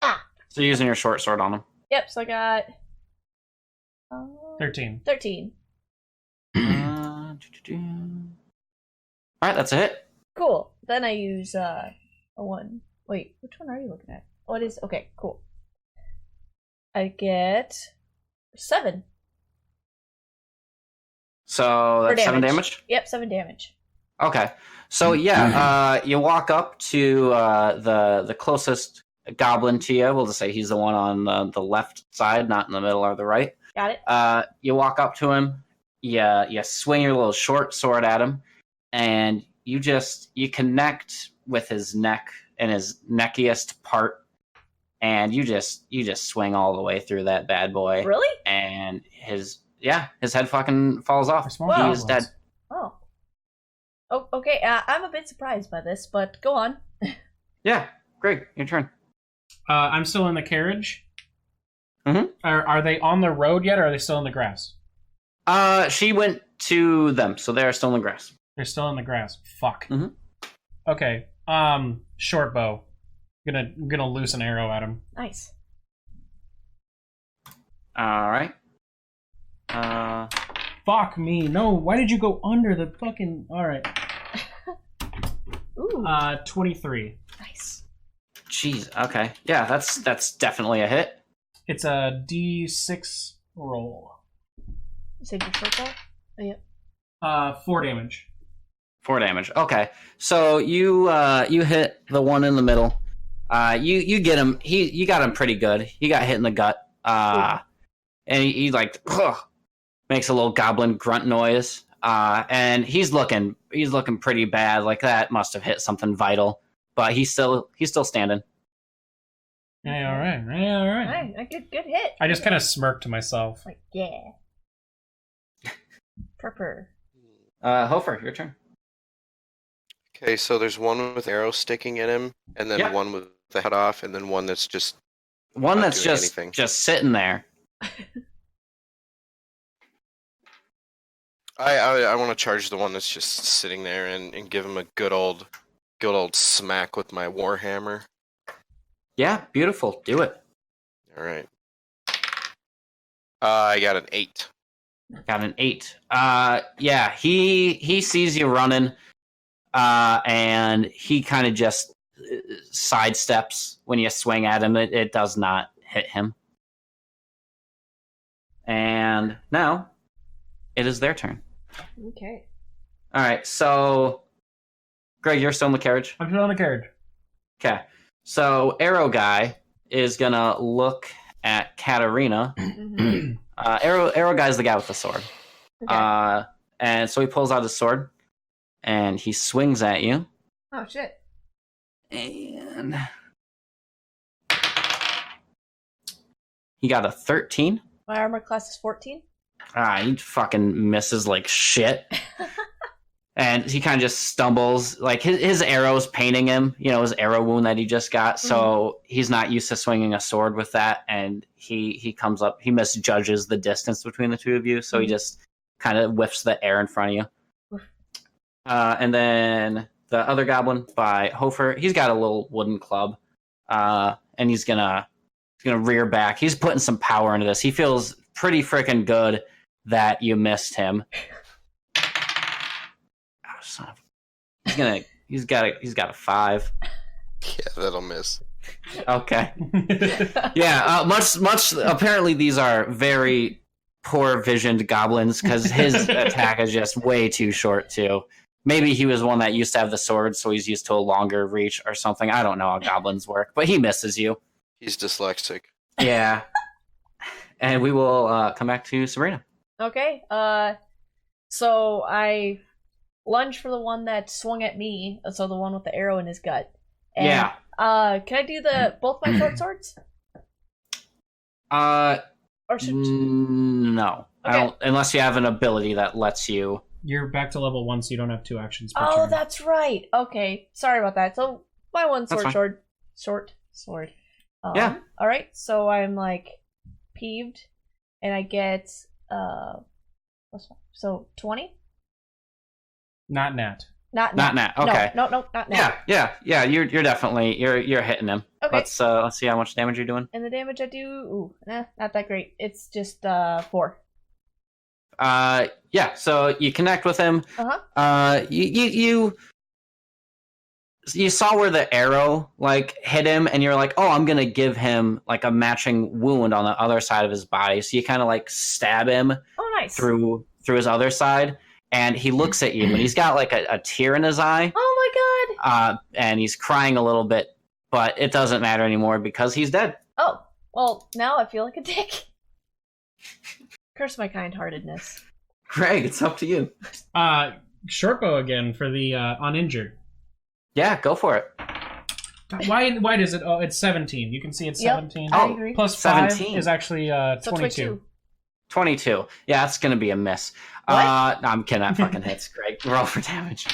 Ah. So you're using your short sword on him. Yep. So I got 13. 13. Alright, that's a hit. Cool. Then I use a 1. Wait, which one are you looking at? Oh, it is. Okay, cool. I get 7. So that's For 7 damage. damage? Yep, 7 damage. Okay. So yeah, you walk up to the closest goblin to you. We'll just say he's the one on the left side, not in the middle or the right. Got it. You walk up to him, you swing your little short sword at him, and you connect with his neck and his neckiest part, and you just swing all the way through that bad boy. Really? And his head fucking falls off. Small He's dead. Oh. Oh, okay. I'm a bit surprised by this, but go on. Yeah, Greg, your turn. I'm still in the carriage. Mhm. Are they on the road yet, or are they still in the grass? She went to them, so they're still in the grass. They're still in the grass. Fuck. Mhm. Okay. Short bow. I'm gonna loose an arrow at him. Nice. All right. Fuck me. No. Why did you go under the fucking? All right. Ooh. 23. Nice. Jeez. Okay. Yeah, that's definitely a hit. It's a D6 roll. You said your short bow? Oh, yep. 4 damage. 4 damage. Okay. So you hit the one in the middle. You get him. You got him pretty good. He got hit in the gut. And he like makes a little goblin grunt noise. And he's looking pretty bad. Like that must have hit something vital. But he's still standing. Hey, all right. Hey, all right. Alright, a good hit. I just kind of smirked to myself. Like, yeah. Purr. Hofer, your turn. Okay, so there's one with arrow sticking in him, and then Yep. one with the head off, and then one that's just One Not that's doing just anything. just sitting there. I want to charge the one that's just sitting there and give him a good old smack with my warhammer. Yeah, beautiful. Do it. All right. I got an 8. Got an 8. Yeah, he sees you running, and he kind of just sidesteps when you swing at him. It does not hit him. And now it is their turn. Okay. All right, so Greg, you're still in the carriage. I'm still on the carriage. Okay, so Arrow Guy is gonna look at Katarina. Mm-hmm. Arrow Guy's the guy with the sword. Okay. And so he pulls out his sword and he swings at you. Oh, shit. And he got a 13. My armor class is 14. He fucking misses like shit. And he kind of just stumbles. Like, his arrow's painting him, his arrow wound that he just got. So he's not used to swinging a sword with that. And he comes up, he misjudges the distance between the two of you. So he just kind of whiffs the air in front of you. And then the other goblin by Hofer, he's got a little wooden club. And he's gonna rear back. He's putting some power into this. He feels pretty freaking good that you missed him. Son of... He's got a 5. Yeah, that'll miss. Okay. Yeah, much apparently these are very poor visioned goblins because his attack is just way too short too. Maybe he was one that used to have the sword, so he's used to a longer reach or something. I don't know how goblins work, but he misses you. He's dyslexic. Yeah. And we will come back to Sabrina. Okay. So I lunge for the one that swung at me, so the one with the arrow in his gut. And, Yeah. Can I do both my short swords? Or should... No. I Okay. don't, unless you have an ability that lets you. You're back to level 1, so you don't have 2 actions per Oh, turn. that's right. Okay, sorry about that. So my one That's short fine. sword. Yeah. All right. So I'm like peeved, and I get so 20. Not nat. Not Nat. Okay. No, not nat. Yeah. You're definitely you're hitting him. Okay. Let's see how much damage you're doing. And the damage I do, not that great. It's just 4. Yeah. So you connect with him. You saw where the arrow like hit him, and you're like, oh, I'm gonna give him like a matching wound on the other side of his body. So you kind of like stab him Oh, nice. through his other side, and he looks at you, and he's got like a tear in his eye. Oh my god. And he's crying a little bit, but it doesn't matter anymore because he's dead. Oh, well, now I feel like a dick. Curse my kind-heartedness. Greg, it's up to you. Shortbow again for the uninjured. Yeah, go for it. Why does it? Oh, it's 17. You can see it's Yep. 17. I agree. Plus 17. 5 is actually So 22. 22. Yeah, that's going to be a miss. What? No, I'm kidding. That fucking hits. Greg, roll for damage.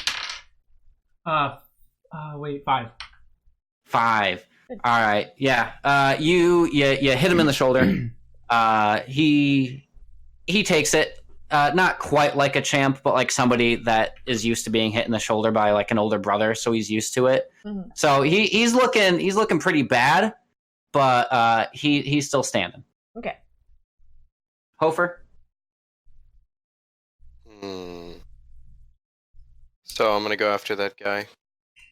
Wait, 5. 5. All right. Yeah. You hit him in the shoulder. He takes it. Not quite like a champ, but like somebody that is used to being hit in the shoulder by like an older brother, so he's used to it. Mhm. So he's looking pretty bad, but he's still standing. Okay. Hofer. So I'm gonna go after that guy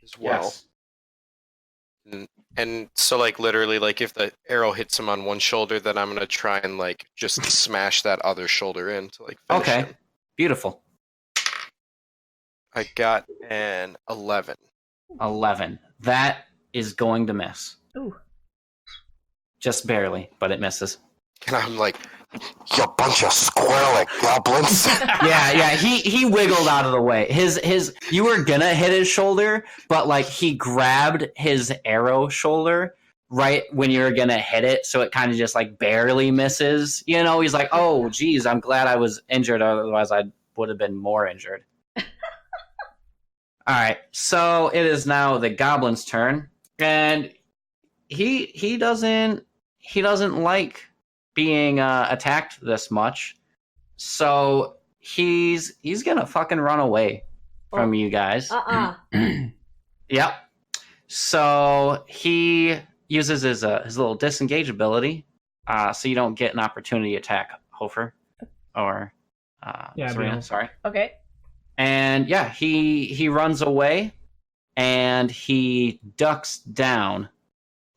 as well. Yes. And so like literally like if the arrow hits him on one shoulder, then I'm gonna try and like just smash that other shoulder in to like finish Okay. him. Beautiful. I got an 11. 11. That is going to miss. Ooh. Just barely, but it misses. And I'm like, you bunch of squirrely goblins. Yeah. He wiggled out of the way. You were gonna hit his shoulder, but like he grabbed his arrow shoulder right when you were gonna hit it, so it kind of just like barely misses. He's like, oh geez, I'm glad I was injured, otherwise I would have been more injured. All right, so it is now the goblin's turn, and he doesn't like being attacked this much, so he's gonna fucking run away from you guys. Yep. So he uses his little disengage ability, so you don't get an opportunity attack Hofer or Serena. Bill. Sorry. Okay. And yeah, he runs away, and he ducks down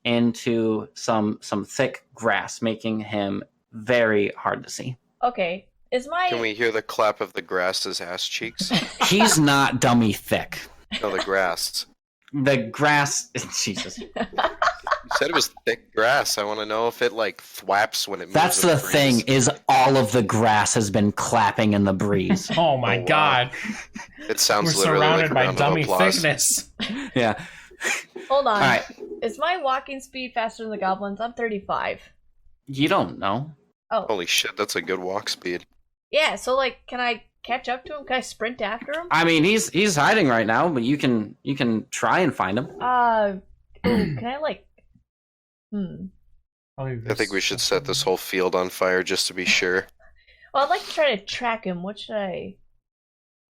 into some thick grass, making him very hard to see. Okay. Is my Can we hear the clap of the grass's ass cheeks? He's not dummy thick. No, the grass. The grass, Jesus. You said it was thick grass. I want to know if it like thwaps when it moves. That's in the breeze. thing, is all of the grass has been clapping in the breeze. Oh my Oh, wow. god. It We're sounds literally surrounded like a by round dummy of applause. thickness. Yeah. Hold on. All right. Is my walking speed faster than the goblins? I'm 35. You don't know. Oh. Holy shit, that's a good walk speed. Yeah, so like, can I catch up to him? Can I sprint after him? I mean, he's hiding right now, but you can try and find him. Can I like? I think we should set this whole field on fire just to be sure. Well, I'd like to try to track him. What should I?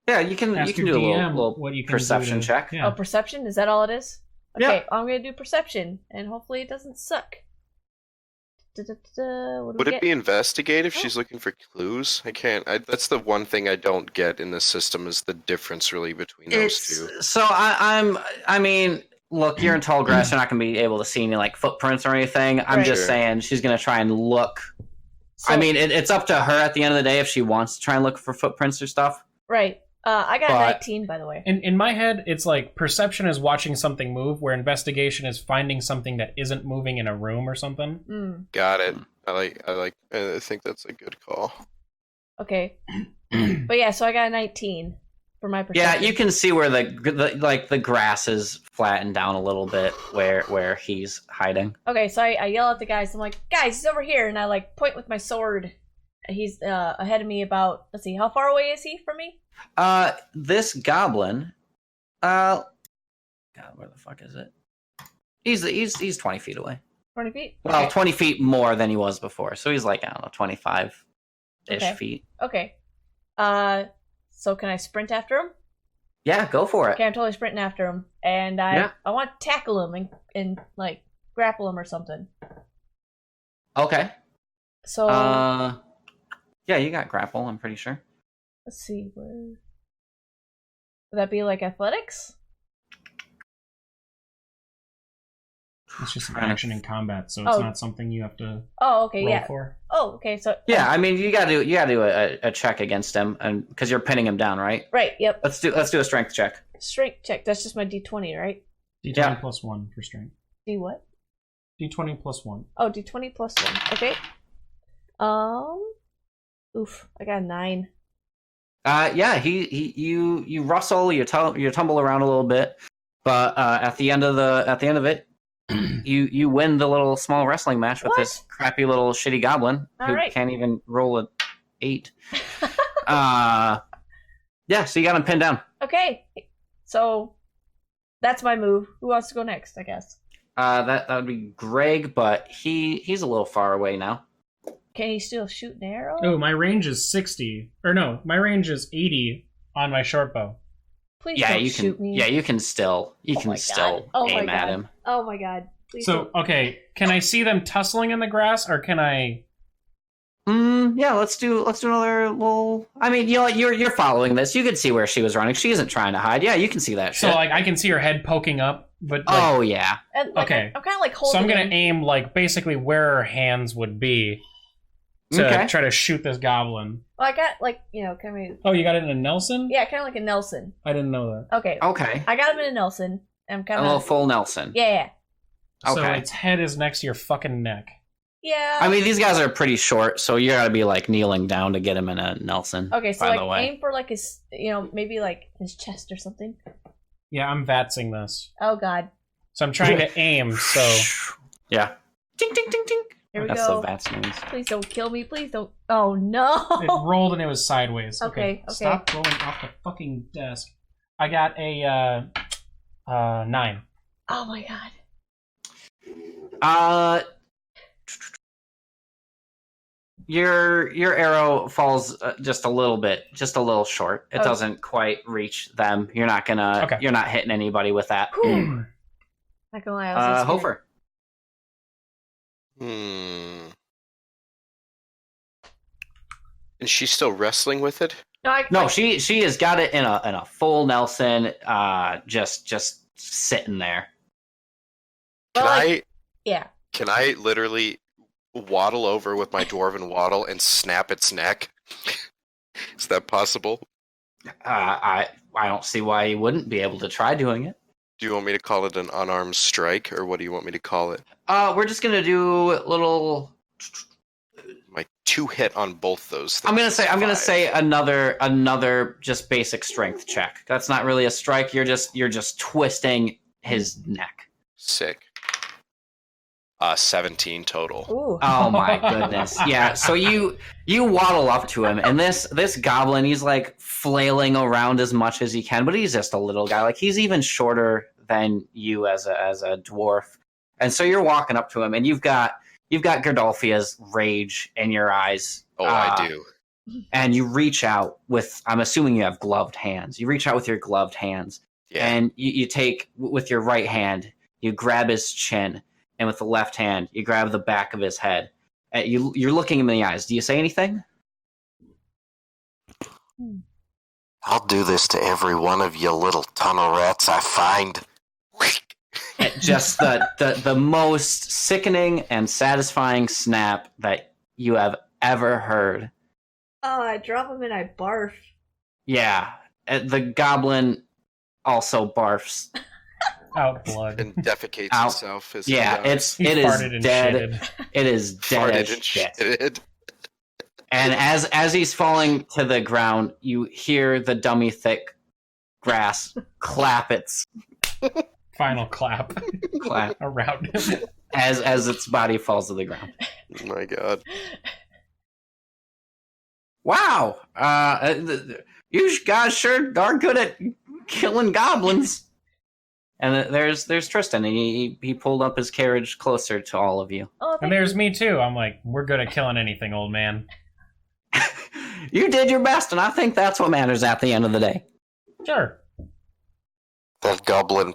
Yeah, you can Ask do your a DM little what you can perception do to- check. Yeah. Oh, perception. Is that all it is? Okay, Yeah. I'm gonna do perception, and hopefully it doesn't suck. What do Would we it get? be investigate if Oh. she's looking for clues? I can't. That's the one thing I don't get in this system is the difference really between those two. So I mean, look, you're in tall grass. You're not going to be able to see any like footprints or anything. I'm Right. just Sure. saying she's going to try and look. So, I mean, it's up to her at the end of the day if she wants to try and look for footprints or stuff. right. I got But- 19, by the way. In my head, it's like perception is watching something move, where investigation is finding something that isn't moving in a room or something. Got it. I think that's a good call. Okay. But yeah, so I got a 19 for my perception. Yeah, you can see where the grass is flattened down a little bit where he's hiding. Okay, so I yell at the guys. I'm like, guys, he's over here, and I like point with my sword. He's ahead of me about. Let's see, how far away is he from me? This goblin, God, where the fuck is it? He's 20 feet away. 20 feet. Well, Okay. 20 feet more than he was before, so he's like, I don't know, 25-ish Okay. feet. Okay. So can I sprint after him? Yeah, go for it. Okay, I'm totally sprinting after him, and Yeah. I want to tackle him and like grapple him or something. Okay. So Yeah, you got grapple, I'm pretty sure. let's see, where would that be? Like athletics? It's just an Kind of. action in combat, so it's Oh. not something you have to Oh, okay, roll yeah. for. Oh, okay, so Yeah, I mean, you gotta do a check against him, and because you're pinning him down, right? right. Yep. Let's do a strength check. Strength check. That's just my D20, right? D20 Yeah. plus 1 for strength. D what? D20 plus 1. Oh, D20 plus 1. Okay. Oof, I got a 9. Yeah, you rustle, you tumble around a little bit, but at the end of it, you win the little small wrestling match with What? this crappy little shitty goblin who All right. can't even roll a 8. Yeah, so you got him pinned down. Okay, so that's my move. Who wants to go next? I guess. That would be Greg, but he's a little far away now. Can he still shoot an arrow? Oh, my range is 60. Or no, my range is 80 on my short bow. Please Yeah, don't you shoot can. me. Yeah, you can still Oh my God. Oh my aim at God. him. Oh my god. Please So, don't. okay, can I see them tussling in the grass, or can I... Yeah, let's do another little. I mean, you know, you're following this. You can see where she was running. She isn't trying to hide. Yeah, you can see that So, shit. like, I can see her head poking up, but, like... Oh yeah. And, like, okay. I'm kind of like holding So I'm gonna him. aim, like, basically where her hands would be to Okay. try to shoot this goblin. Well, I got like, kind of. Oh, you got it in a Nelson? Yeah, kind of like a Nelson. I didn't know that. Okay. Okay. I got him in a Nelson. I'm kind A little of. full Nelson. Yeah. So Okay. its head is next to your fucking neck. Yeah. I mean, these guys are pretty short, so you gotta be like kneeling down to get him in a Nelson. Okay, so by the like way. aim for like his, maybe like his chest or something. Yeah, I'm vatsing this. Oh god. So I'm trying to aim, so... Yeah. Ding ding ding ding. Here we That's go. the Vats news. Please don't kill me. Please don't. Oh no. It rolled and it was sideways. Okay. Stop rolling off the fucking desk. I got a 9. Oh my god. Your arrow falls just a little short. It Oh. doesn't quite reach them. You're not Okay. you're not hitting anybody with that. Whew. Not gonna lie, I was scared. Hofer. And she's still wrestling with it? No, she has got it in a full Nelson, just sitting there. Can Well, I can I literally waddle over with my dwarven waddle and snap its neck? Is that possible? I don't see why you wouldn't be able to try doing it. Do you want me to call it an unarmed strike, or what do you want me to call it? We're just gonna do little. My 2 hit on both those things. I'm gonna is 5. say another just basic strength check. That's not really a strike. You're just twisting his neck. Sick. 17 total. Ooh. Oh my goodness. Yeah, so you waddle up to him, and this goblin, he's like flailing around as much as he can, but he's just a little guy. Like he's even shorter than you as a dwarf. And so you're walking up to him, and you've got Gerdolfia's rage in your eyes. Oh, I do. And you reach out with, I'm assuming you have gloved hands. You reach out with your gloved hands, Yeah. and you take, with your right hand, you grab his chin, and with the left hand, you grab the back of his head. You're looking him in the eyes. Do you say anything? I'll do this to every one of you little tunnel rats I find. Just the most sickening and satisfying snap that you have ever heard. Oh, I drop him and I barf. Yeah, the goblin also barfs. Out blood. And defecates Ow. himself. As Yeah, he dies. He it is farted and dead. shitted. It is dead Farted as and shit. shitted. And as he's falling to the ground, you hear the dummy thick grass clap its Final clap clap around him. as its body falls to the ground. Oh my god. Wow, you guys sure are good at killing goblins. And there's Tristan. He pulled up his carriage closer to all of you. Oh, And thank there's you. me too. I'm like, we're good at killing anything, old man. You did your best, and I think that's what matters at the end of the day. Sure. That goblin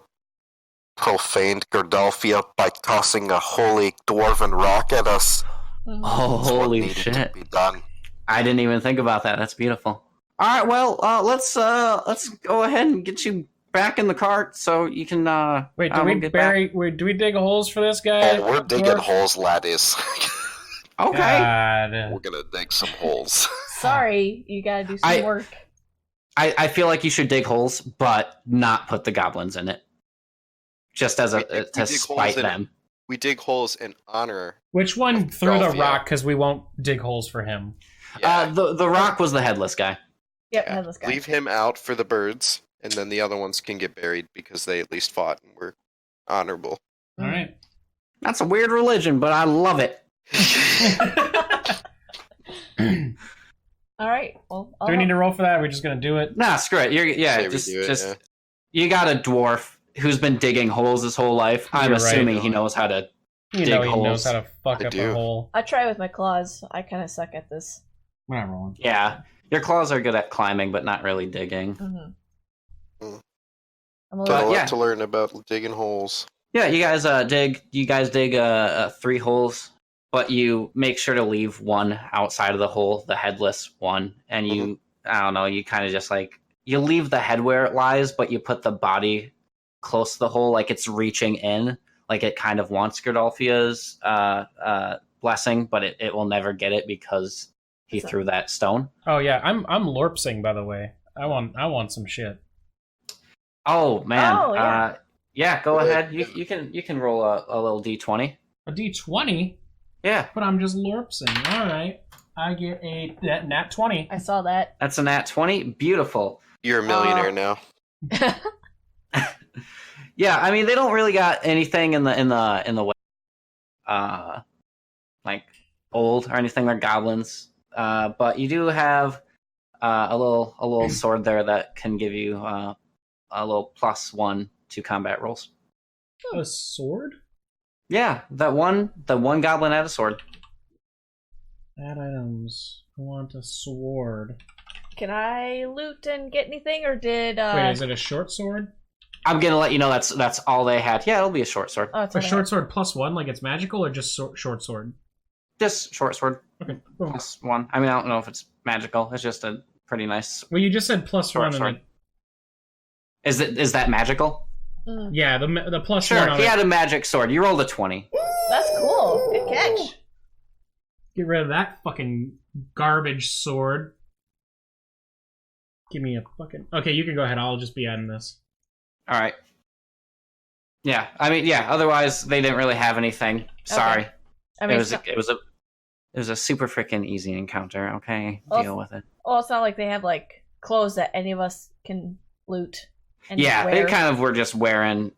profaned Gerdolfia by tossing a holy dwarven rock at us. Mhm. Oh, That's what holy needed shit! to be done. I didn't even think about that. That's beautiful. All right, well, let's go ahead and get you back in the cart so you can. Wait, do we'll we get back. bury? Wait, do we dig holes for this guy? Oh, we're digging Dwarf? holes, laddies. Okay. God. We're gonna dig some holes. Sorry, you gotta do some work. I feel like you should dig holes, but not put the goblins in it. Just as We a dig to holes spite in it. them. We dig holes in honor. Which one threw the Golf, yeah. rock? Because we won't dig holes for him. Yeah, The rock was the headless guy. Yep, yeah. headless guy. Leave him out for the birds, and then the other ones can get buried because they at least fought and were honorable. All right. That's a weird religion, but I love it. All right. Well, Do we need to roll for that? Or are we just gonna do it? Nah, screw it. Say we do it, yeah. You got a dwarf who's been digging holes his whole life. I'm You're right. assuming he knows how to. You Dig know he holes. knows how to fuck I up do. a hole. I try with my claws. I kind of suck at this. We're not rolling. Yeah, your claws are good at climbing, but not really digging. Mm-hmm. Mm. I'm a Got a little. lot yeah. to learn about digging holes. Yeah, you guys dig. You guys dig 3 holes, but you make sure to leave one outside of the hole, the headless one, and you. I don't know. You kind of just like you leave the head where it lies, but you put the body close to the hole, like it's reaching in, like it kind of wants Gerdolfia's blessing, but it will never get it because he threw that stone. Oh yeah, I'm lorpsing, by the way. I want some shit. Oh man. Oh, yeah. Yeah, go ahead. You can roll a little d20. A D20, Yeah, but I'm just lorpsing. All right, I get a nat 20. I saw that. that's a nat 20. Beautiful. You're a millionaire now. Yeah, I mean they don't really got anything in the way, like old or anything. They're goblins, but you do have a little sword there that can give you a little +1 to combat rolls. A sword? Yeah, the one goblin had a sword. Add items. I want a sword. Can I loot and get anything, or did Wait, is it a short sword? I'm gonna let you know that's all they had. Yeah, it'll be a short sword. Oh, it's A all short sword +1, like it's magical, or just short sword? Just short sword Okay. Cool. +1. I mean, I don't know if it's magical. It's just a pretty nice. Well, you just said +1. Short And sword. Is that magical? Mm, yeah, the +1 Sure, on he it. had a magic sword. You rolled a 20. that's cool. Good catch. Get rid of that fucking garbage sword. Give me a fucking. Okay, you can go ahead. I'll just be adding this. All right. Yeah, I mean, yeah. Otherwise, they didn't really have anything. Sorry. I mean, It was a super freaking easy encounter. Okay, Oh. deal with it. well, it's not like they have like clothes that any of us can loot. And Yeah, wear. they kind of were just wearing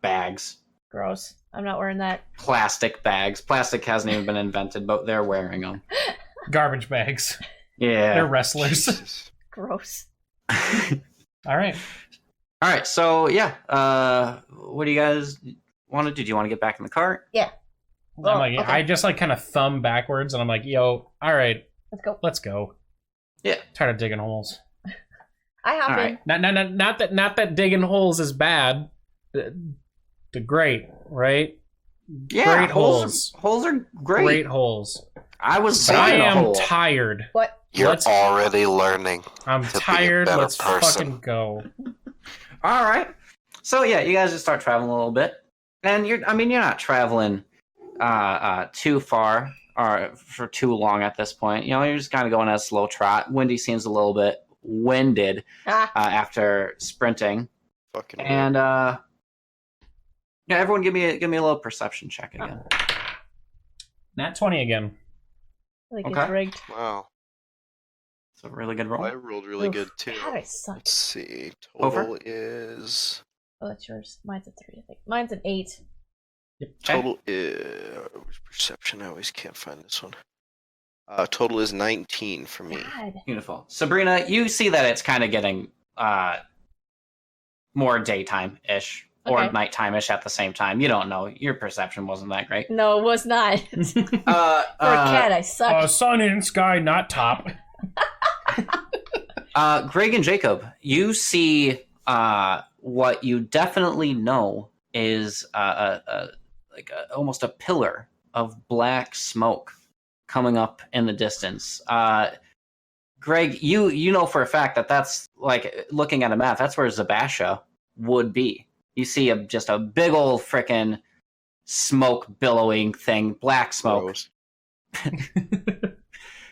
bags. Gross. I'm not wearing that. Plastic bags. Plastic hasn't even been invented, but they're wearing them. Garbage bags. Yeah. They're wrestlers. Jesus. Gross. All right. All right, so yeah, what do you guys want to do? Do you want to get back in the cart? Yeah. I'm like, okay. I just like kind of thumb backwards, and I'm like, yo, all right, Let's go. Yeah. Tired of digging holes. I hop All in. right. Not that digging holes is bad. The great, right? Yeah, Great holes. Holes are great. Great holes. I was But I born in a am hole. tired. What? You're Let's- already learning. I'm To be a tired. better Let's person. fucking go. All right. So yeah, you guys just start traveling a little bit, and you're not traveling too far or for too long at this point. You know, you're just kind of going at a slow trot. Wendy seems a little bit winded after sprinting, Fucking and yeah, everyone give me a little perception check again. Nat 20 again. I think Okay. it's rigged. wow. It's a really good roll. I rolled really Oof. good too. God, I suck. Let's see. Over? Total is Oh, that's yours. Mine's a 3, I think. Mine's an 8. Okay. total is perception. I always can't find this one. Total is 19 for me. God. Beautiful. Sabrina, you see that it's kind of getting more daytime-ish or Okay. nighttime-ish at the same time. You don't know. Your perception wasn't that great. No, it was not. For a cat, I suck. Sun in sky, not top. Greg and Jacob, you see what you definitely know is almost a pillar of black smoke coming up in the distance. Greg, you know for a fact that that's, like, looking at a map, that's where Zabasha would be. You see just a big old frickin' smoke billowing thing, black smoke. Gross.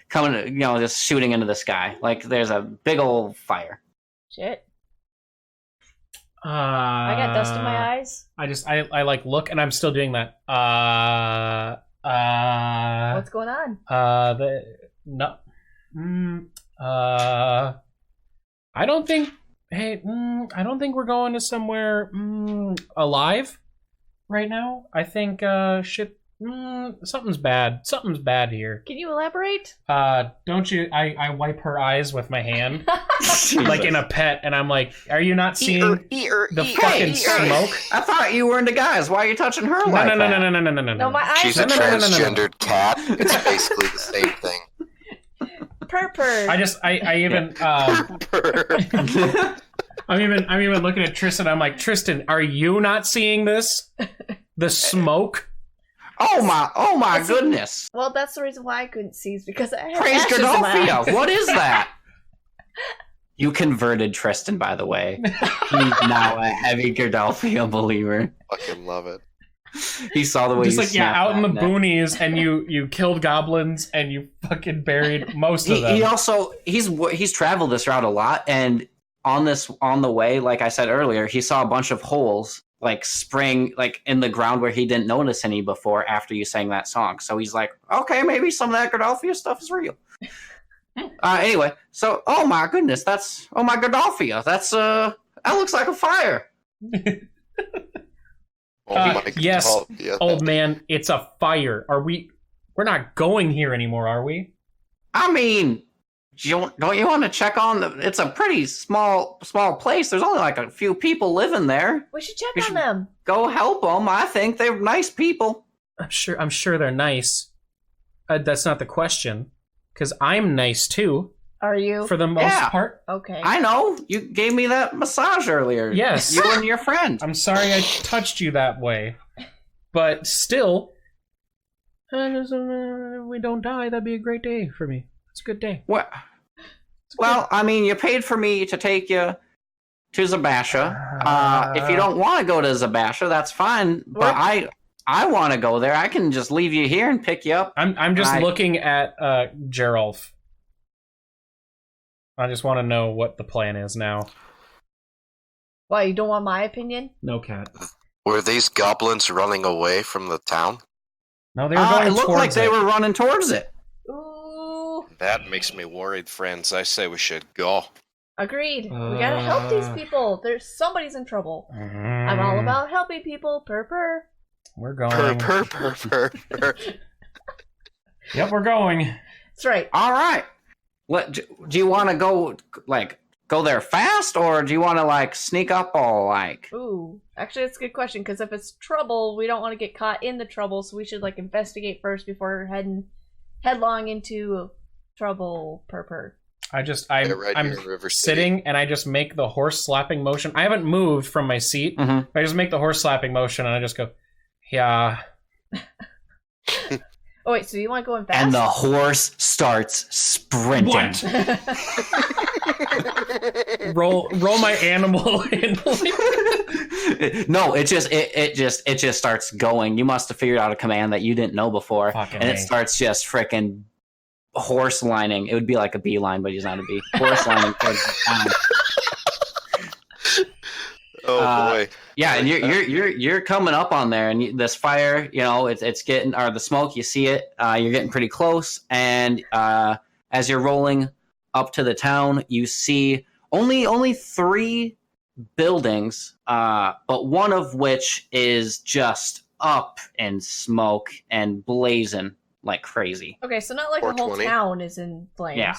Coming, just shooting into the sky. Like there's a big old fire. Shit. I got dust in my eyes. I like look, and I'm still doing that. What's going on? I don't think. Hey, I don't think we're going to somewhere alive right now. I think shit. Something's bad. Something's bad here. Can you elaborate? Don't you? I wipe her eyes with my hand, like in a pet, and I'm like, "Are you not seeing the fucking smoke?" I thought you were into guys. Why are you touching her No, like no, no, that? no, no, no, no, no, No, my eyes She's a No, no, no, no, no, no. transgendered cat. It's basically the same thing. Purr. I even I'm even looking at Tristan. I'm like, Tristan, are you not seeing this? The smoke. Oh my goodness! Well, that's the reason why I couldn't see, is because I had Praise ashes in my eyes. Godolphia. What is that? You converted Tristan, by the way. He's now a heavy Godolphia believer. Fucking love it. He saw the way Just you like, yeah, snapped out in the that neck. boonies, and you killed goblins, and you fucking buried most of them. He also he's traveled this route a lot, and on the way, like I said earlier, he saw a bunch of holes like spring like in the ground where he didn't notice any before after you sang that song. So he's like, okay, maybe some of that Godolphia stuff is real. Anyway, so oh my goodness, oh my Godolphia, that looks like a fire. Oh my yes, God. Yeah. old man, it's a fire. We're not going here anymore, are we? I mean, don't you want to check on it's a pretty small place. There's only like a few people living there. We should check We on should- them. Go help them. I think they're nice people. I'm sure they're nice. That's not the question, because I'm nice too, Are you? for the most Yeah. part. Okay. I know. You gave me that massage earlier. Yes. You and your friend. I'm sorry I touched you that way, but still, we don't die. That'd be a great day for me. It's a good day. Well, I mean, you paid for me to take you to Zabasha. If you don't want to go to Zabasha, that's fine. But I want to go there. I can just leave you here and pick you up. I'm just looking at Geralf. I just want to know what the plan is now. Why, you don't want my opinion? No cat. Were these goblins running away from the town? No, they were going It looked towards like they it. were running towards it. Ooh. That makes me worried, friends. I say we should go. Agreed. We gotta help these people. Somebody's in trouble. I'm all about helping people. Purr. We're Purr, going. purr, purr, purr, purr. Yep, we're going. That's right. All right. What do you want to go? Like, go there fast, or do you want to like sneak up all like? Ooh, actually, that's a good question. Because if it's trouble, we don't want to get caught in the trouble, so we should like investigate first before heading headlong into trouble. Purr. I'm right I'm here in River City. sitting and I just make the horse slapping motion. I haven't moved from my seat. Mhm. I just make the horse slapping motion and I just go, yeah. Oh wait, so you want to go in fast? And the horse starts sprinting. Roll my animal handling. No, it just starts going. You must have figured out a command that you didn't know before, Fucking and it A. starts just freaking horse lining. It would be like a beeline, but he's not a bee. Horse lining. Oh boy. Yeah, and you're coming up on there, and this fire, it's getting, or the smoke, you see it. You're getting pretty close, and as you're rolling up to the town, you see only 3 buildings, but one of which is just up in smoke and blazing like crazy. Okay, so not like the whole 420. town is in flames. Yeah.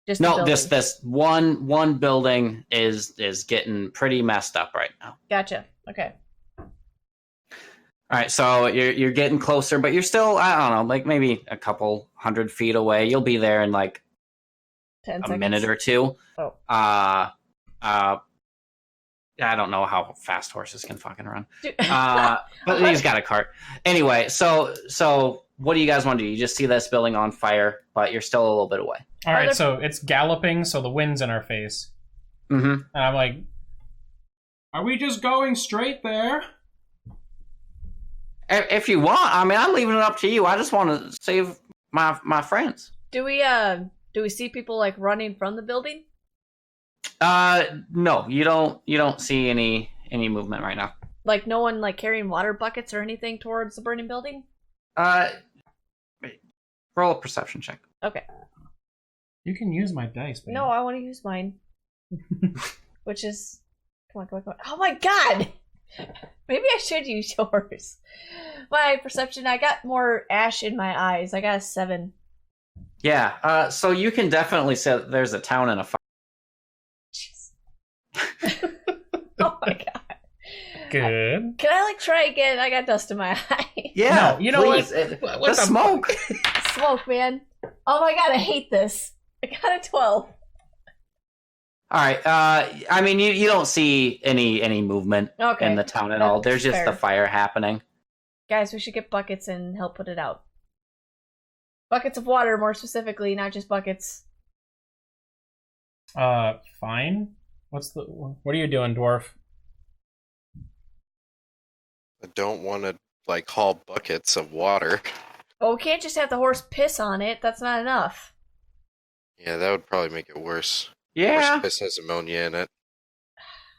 Just the No, building. this one building is getting pretty messed up right now. Gotcha. Okay. All right, so you're getting closer, but you're still, I don't know, like maybe a couple 100 feet away. You'll be there in like 10 a seconds. minute or two. Oh. I don't know how fast horses can fucking run. Dude. But he's got a cart. Anyway, so what do you guys want to do? You just see this building on fire, but you're still a little bit away. All right, so it's galloping, so the wind's in our face. Mm-hmm. And I'm like, are we just going straight there? If you want, I mean, I'm leaving it up to you. I just want to save my friends. Do we see people like running from the building? No, you don't see any movement right now. Like no one like carrying water buckets or anything towards the burning building? Roll a perception check. Okay. You can use my dice, man. No, I want to use mine. Which is come on. Oh my god! Maybe I should use yours. My perception, I got more ash in my eyes. I got a 7. Yeah. So you can definitely say that there's a town in a fire. Jeez. Oh my god. Good. Can I like try again? I got dust in my eye. Yeah. No, you know please. what? The smoke. Smoke, man. Oh my god, I hate this. I got a 12. All right. I mean, you don't see any movement Okay. in the town at all. There's just Fair. the fire happening. Guys, we should get buckets and help put it out. Buckets of water, more specifically, not just buckets. Fine. What are you doing, dwarf? I don't want to like haul buckets of water. Oh, we can't just have the horse piss on it. That's not enough. Yeah, that would probably make it worse. Yeah. Horse piss has ammonia in it.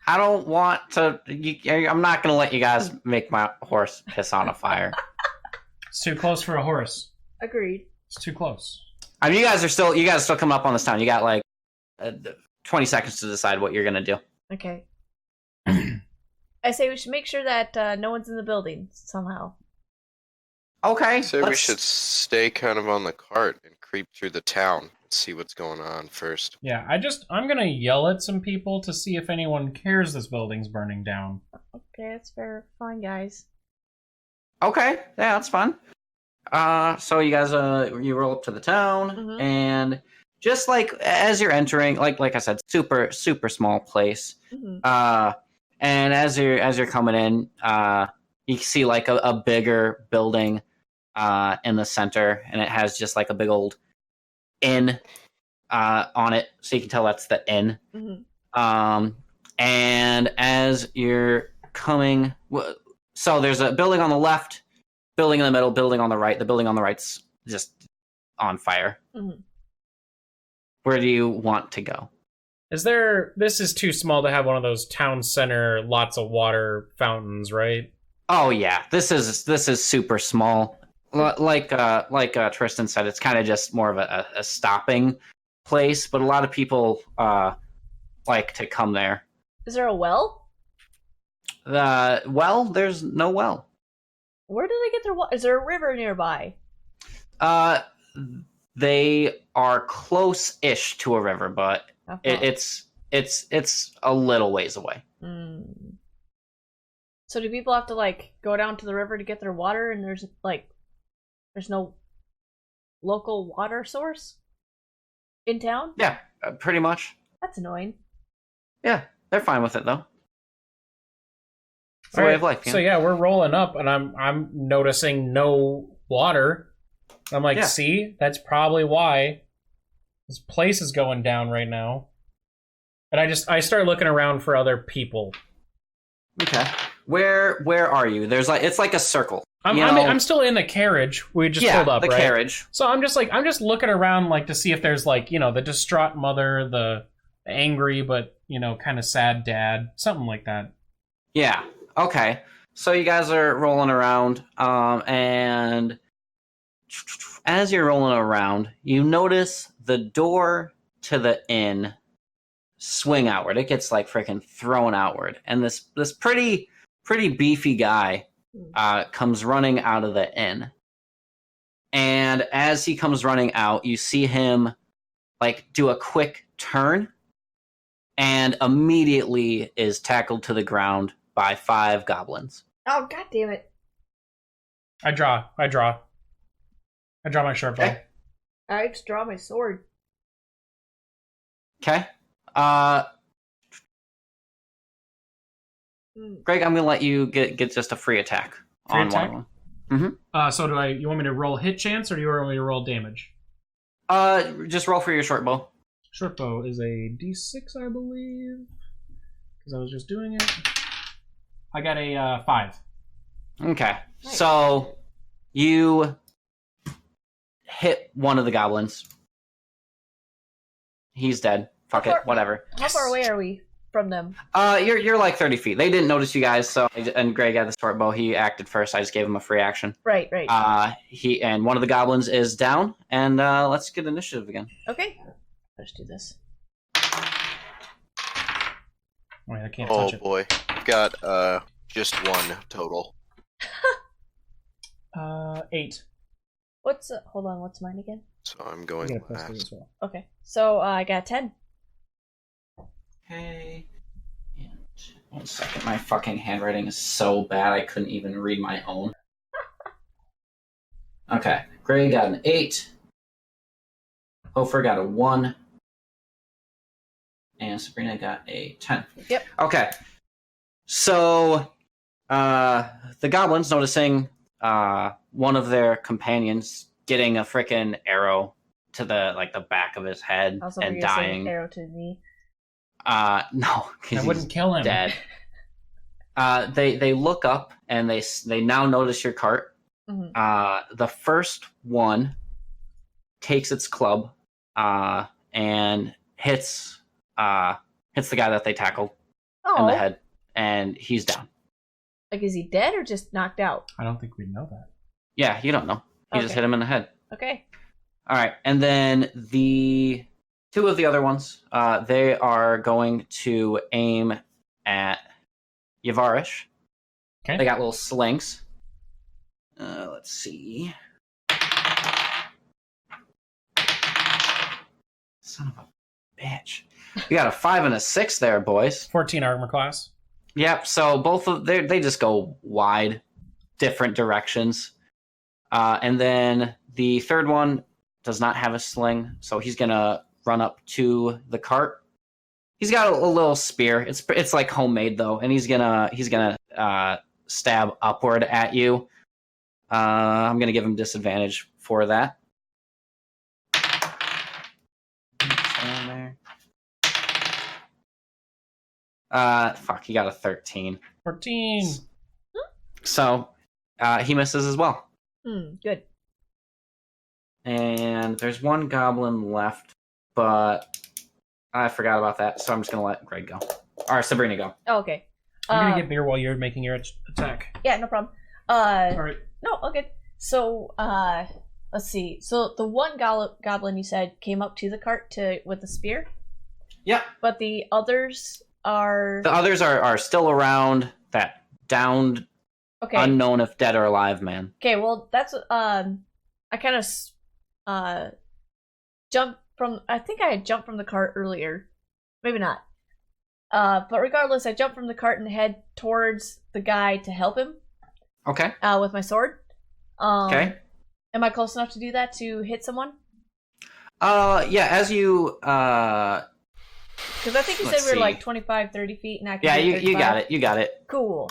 I don't want to. I'm not going to let you guys make my horse piss on a fire. It's too close for a horse. Agreed. It's too close. I mean, you guys are still coming up on this town. You got like 20 seconds to decide what you're going to do. Okay. I say we should make sure that no one's in the building somehow. Okay. So we let's- should stay kind of on the cart and creep through the town and see what's going on first. Yeah, I'm gonna yell at some people to see if anyone cares this building's burning down. Okay, that's fair. Fine, guys. Okay. Yeah, that's fun. So you guys, you roll up to the town, Mhm. and just like as you're entering, like I said, super small place. Mhm. And as you're coming in, you see like a bigger building in the center, and it has just like a big old inn on it, so you can tell that's the inn. Mhm. And as you're coming, so there's a building on the left, building in the middle, building on the right. The building on the right's just on fire. Mhm. Where do you want to go? This is too small to have one of those town center, lots of water fountains, right? Oh yeah, this is super small. Like Tristan said, it's kind of just more of a stopping place, but a lot of people like to come there. Is there a well? Well, there's no well. Where do they get their water? Is there a river nearby? They are close-ish to a river, but How far? it's a little ways away. So do people have to like go down to the river to get their water, and there's no local water source in town? Yeah, pretty much. That's annoying. Yeah, they're fine with it though. It's the All way right, of life. So yeah, we're rolling up, and I'm noticing no water. I'm like, Yeah. see, that's probably why this place is going down right now. And I start looking around for other people. Okay. Where are you? There's it's like a circle. I'm still in the carriage. We just pulled up, the right? carriage. So I'm just looking around like to see if there's like, the distraught mother, the angry but, kind of sad dad, something like that. Yeah. Okay. So you guys are rolling around, and as you're rolling around, you notice the door to the inn swing outward. It gets like freaking thrown outward, and this pretty beefy guy comes running out of the inn. And as he comes running out, you see him like do a quick turn, and immediately is tackled to the ground by 5 goblins. Oh, god damn it. I draw my short bow. Okay. I just draw my sword. Okay. Greg, I'm gonna let you get just a free attack Free on attack? one of them. So you want me to roll hit chance, or do you want me to roll damage? Just roll for your short bow. Short bow is a d6, I believe, because I was just doing it. I got a 5. Okay. Nice. So you hit one of the goblins. He's dead. Fuck How it. far- Whatever. How far away are we from them? You're like 30 feet. They didn't notice you guys, so and Greg had the short bow. He acted first. I just gave him a free action. Right. He and one of the goblins is down, and let's get initiative again. Okay. Let's do this. Wait, I can't Oh touch it. boy, I've got just one total. 8. Hold on, what's mine again? So I'm I going get a plus 3 last. as well. Okay. So I got 10. Okay. And 1 second. My fucking handwriting is so bad I couldn't even read my own. Okay. Greg got an 8. Hofer got a 1. And Sabrina got a 10. Yep. Okay. So, the goblins noticing one of their companions getting a freaking arrow to the back of his head Also, and you're gonna say dying. arrow to me. No, I because wouldn't he's kill him. dead. They look up and they now notice your cart. Mm-hmm. The first one takes its club and hits the guy that they tackled Oh. in the head, and he's down. Like, is he dead or just knocked out? I don't think we'd know that. Yeah, you don't know. He just Okay. hit him in the head. Okay. All right, and then the 2 of the other ones, they are going to aim at Yavarish. Okay. They got little slings. Let's see. Son of a bitch. You got a 5 and a 6 there, boys. 14 armor class. Yep. So both of they just go wide, different directions, and then the third one does not have a sling, so he's gonna run up to the cart. He's got a little spear. It's like homemade though, and he's gonna stab upward at you. I'm gonna give him disadvantage for that. Stand there. Fuck, he got a 13. 14. So, he misses as well. Good. And there's one goblin left, but I forgot about that, so I'm just gonna let Greg go. Or Sabrina go. Oh, okay. I'm gonna get beer while you're making your attack. Yeah, no problem. Alright. No, okay. So, let's see. So the one goblin you said came up to the cart with the spear, Yep. but the others are. The others are still around that downed Okay. Unknown if dead or alive, man. Okay, well, that's I kind of jumped from. I think I had jumped from the cart earlier, maybe not. But regardless, I jumped from the cart and head towards the guy to help him. Okay. With my sword. Okay. Am I close enough to do that to hit someone? Yeah. As you Because I think you said Let's we were see. like 25, 30 feet, and I can yeah, do you got 35. it. You got it. Cool.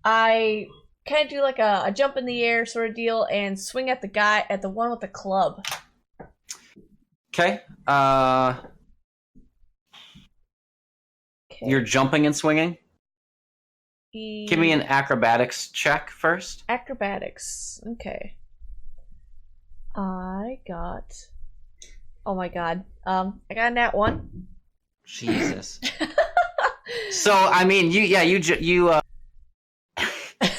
I kind of do like a jump in the air sort of deal and swing at the one with the club. Okay. Okay. You're jumping and swinging. Give me an acrobatics check first. acrobatics. Okay. I got. Oh my god. I got a nat 1. Jesus. So I mean, you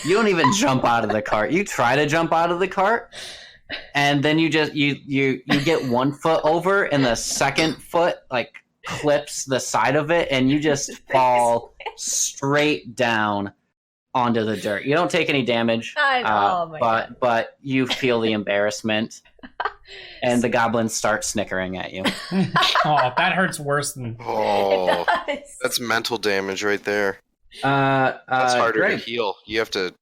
don't even jump out of the cart. You try to jump out of the cart, and then you get 1 foot over, and the second foot like clips the side of it, and you just fall straight down onto the dirt. You don't take any damage, oh my god. but you feel the embarrassment, and the goblins start snickering at you. Oh, that hurts worse than. Oh, It does. that's mental damage right there. That's That's harder great. to heal. You have to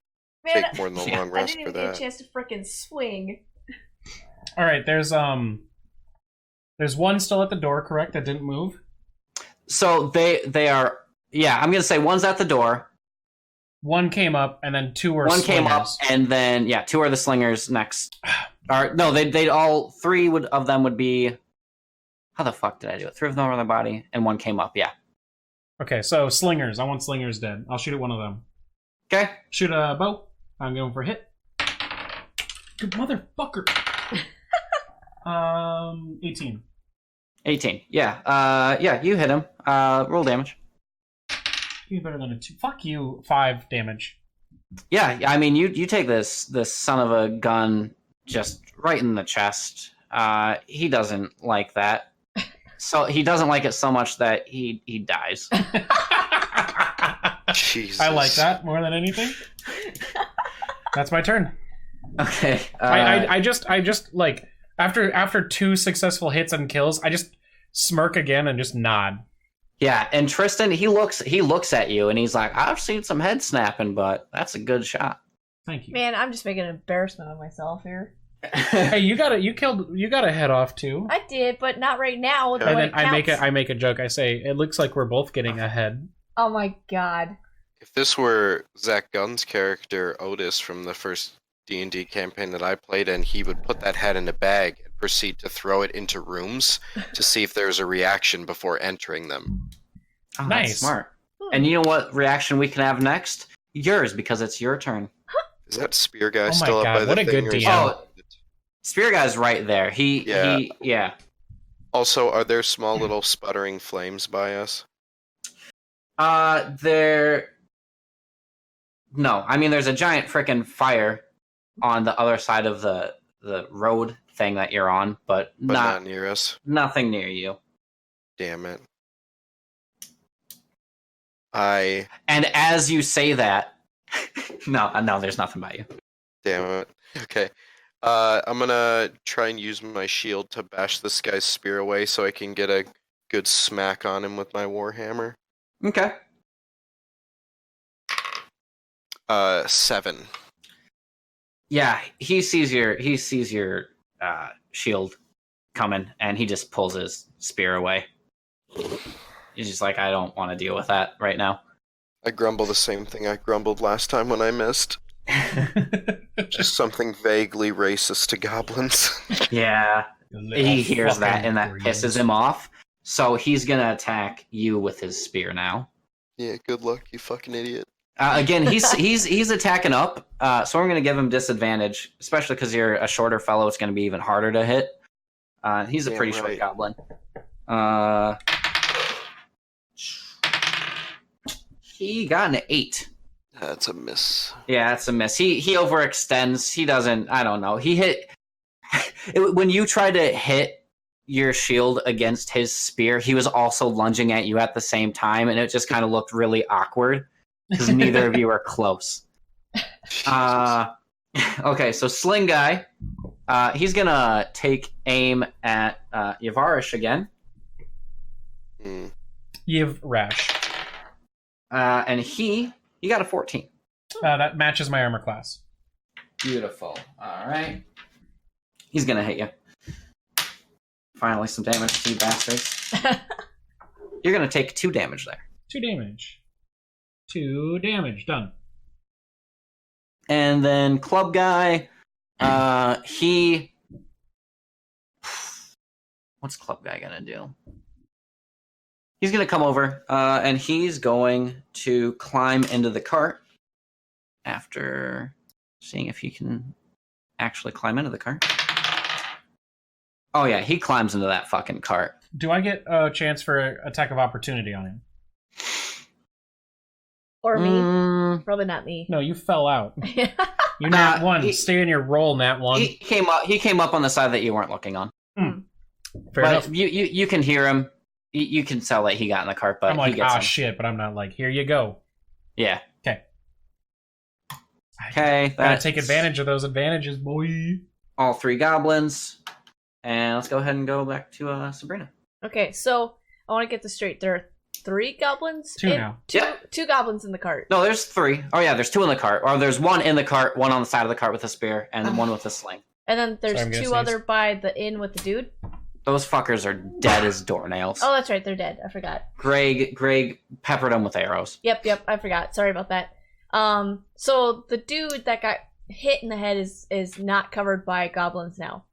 Man, take more than a Yeah. long I rest didn't for even get a that. chance to frickin' swing. All right, there's one still at the door, correct? That didn't move. So they are. Yeah, I'm gonna say one's at the door. One came up, and then 2 were One came up, slingers. and then 2 are the slingers next. Or no, they all 3 of them would be. How the fuck did I do it? 3 of them were on the body, and 1 came up. Yeah. Okay, so slingers. I want slingers dead. I'll shoot at one of them. Okay. Shoot a bow. I'm going for a hit. Good motherfucker. 18. 18. Yeah. Yeah. You hit him. Roll damage. You better than a 2. Fuck you. 5 damage. Yeah. I mean, you take this son of a gun just right in the chest. He doesn't like that. So he doesn't like it so much that he dies. Jesus. I like that more than anything. That's my turn. Okay. I just like after 2 successful hits and kills, I just smirk again and just nod. Yeah, and Tristan, he looks at you and he's like, I've seen some head snapping, but that's a good shot. Thank you. Man, I'm just making an embarrassment of myself here. Hey, you got a head off too. I did, but not right now. Yeah. And when then it counts. I make a joke. I say it looks like we're both getting a head. Oh my god. If this were Zach Gunn's character Otis from the first D&D campaign that I played, and he would put that head in a bag and proceed to throw it into rooms to see if there's a reaction before entering them. Oh, Nice. That's smart. And you know what reaction we can have next? Yours, because it's your turn. Is that spear guy Oh my still up God, by the what a thing? good or is DM. it- Spear guy's right there. Yeah. Also, are there small little sputtering flames by us? There. No, I mean there's a giant frickin' fire on the other side of the road thing that you're on, but But not near us. nothing near you. Damn it. And as you say that, no, there's nothing by you. Damn it. Okay. I'm gonna try and use my shield to bash this guy's spear away so I can get a good smack on him with my warhammer. Okay. 7. Yeah, he sees your shield coming, and he just pulls his spear away. He's just like, I don't want to deal with that right now. I grumble the same thing I grumbled last time when I missed. Just something vaguely racist to goblins. Yeah, he hears that, and that Fucking pisses him off. So he's gonna attack you with his spear now. Yeah, good luck, you fucking idiot. Again, he's attacking up. So I'm gonna give him disadvantage, especially because you're a shorter fellow. It's gonna be even harder to hit. He's a Damn pretty short right. goblin. He got an 8. That's a miss. Yeah, that's a miss. He overextends. He doesn't. I don't know. He hit when you try to hit your shield against his spear. He was also lunging at you at the same time, and it just kind of looked really awkward. because neither of you are close. Okay, so Sling Guy, he's gonna take aim at Yavarish again. Yiv Rash. And he got a 14. That matches my armor class. Beautiful. All right. He's gonna hit you. Finally, some damage to you bastards. You're gonna take 2 damage there. 2 damage. 2 damage. Done. And then Club Guy, he... What's Club Guy gonna do? He's gonna come over, and he's going to climb into the cart after seeing if he can actually climb into the cart. Oh yeah, he climbs into that fucking cart. Do I get a chance for an attack of opportunity on him? Or me? Probably not me. No, you fell out. You nat 1. Stay in your roll, nat 1. He came up on the side that you weren't looking on. Fair enough. You can hear him. You can tell that he got in the cart, but I'm like, he gets him. Shit, but I'm not like, here you go. Yeah. Okay. Okay. Gotta take advantage of those advantages, boy. All 3 goblins. And let's go ahead and go back to Sabrina. Okay, so I want to get this straight. There are 3 goblins? 2 now. Two goblins in the cart. No, there's 3. Oh yeah, there's 2 in the cart. Or there's 1 in the cart, 1 on the side of the cart with a spear, and 1 with a sling. And then there's Sorry, I'm gonna 2 sneeze. other by the inn with the dude. Those fuckers are dead as doornails. Oh, that's right, they're dead. I forgot. Greg peppered them with arrows. Yep, I forgot. Sorry about that. So the dude that got hit in the head is not covered by goblins now.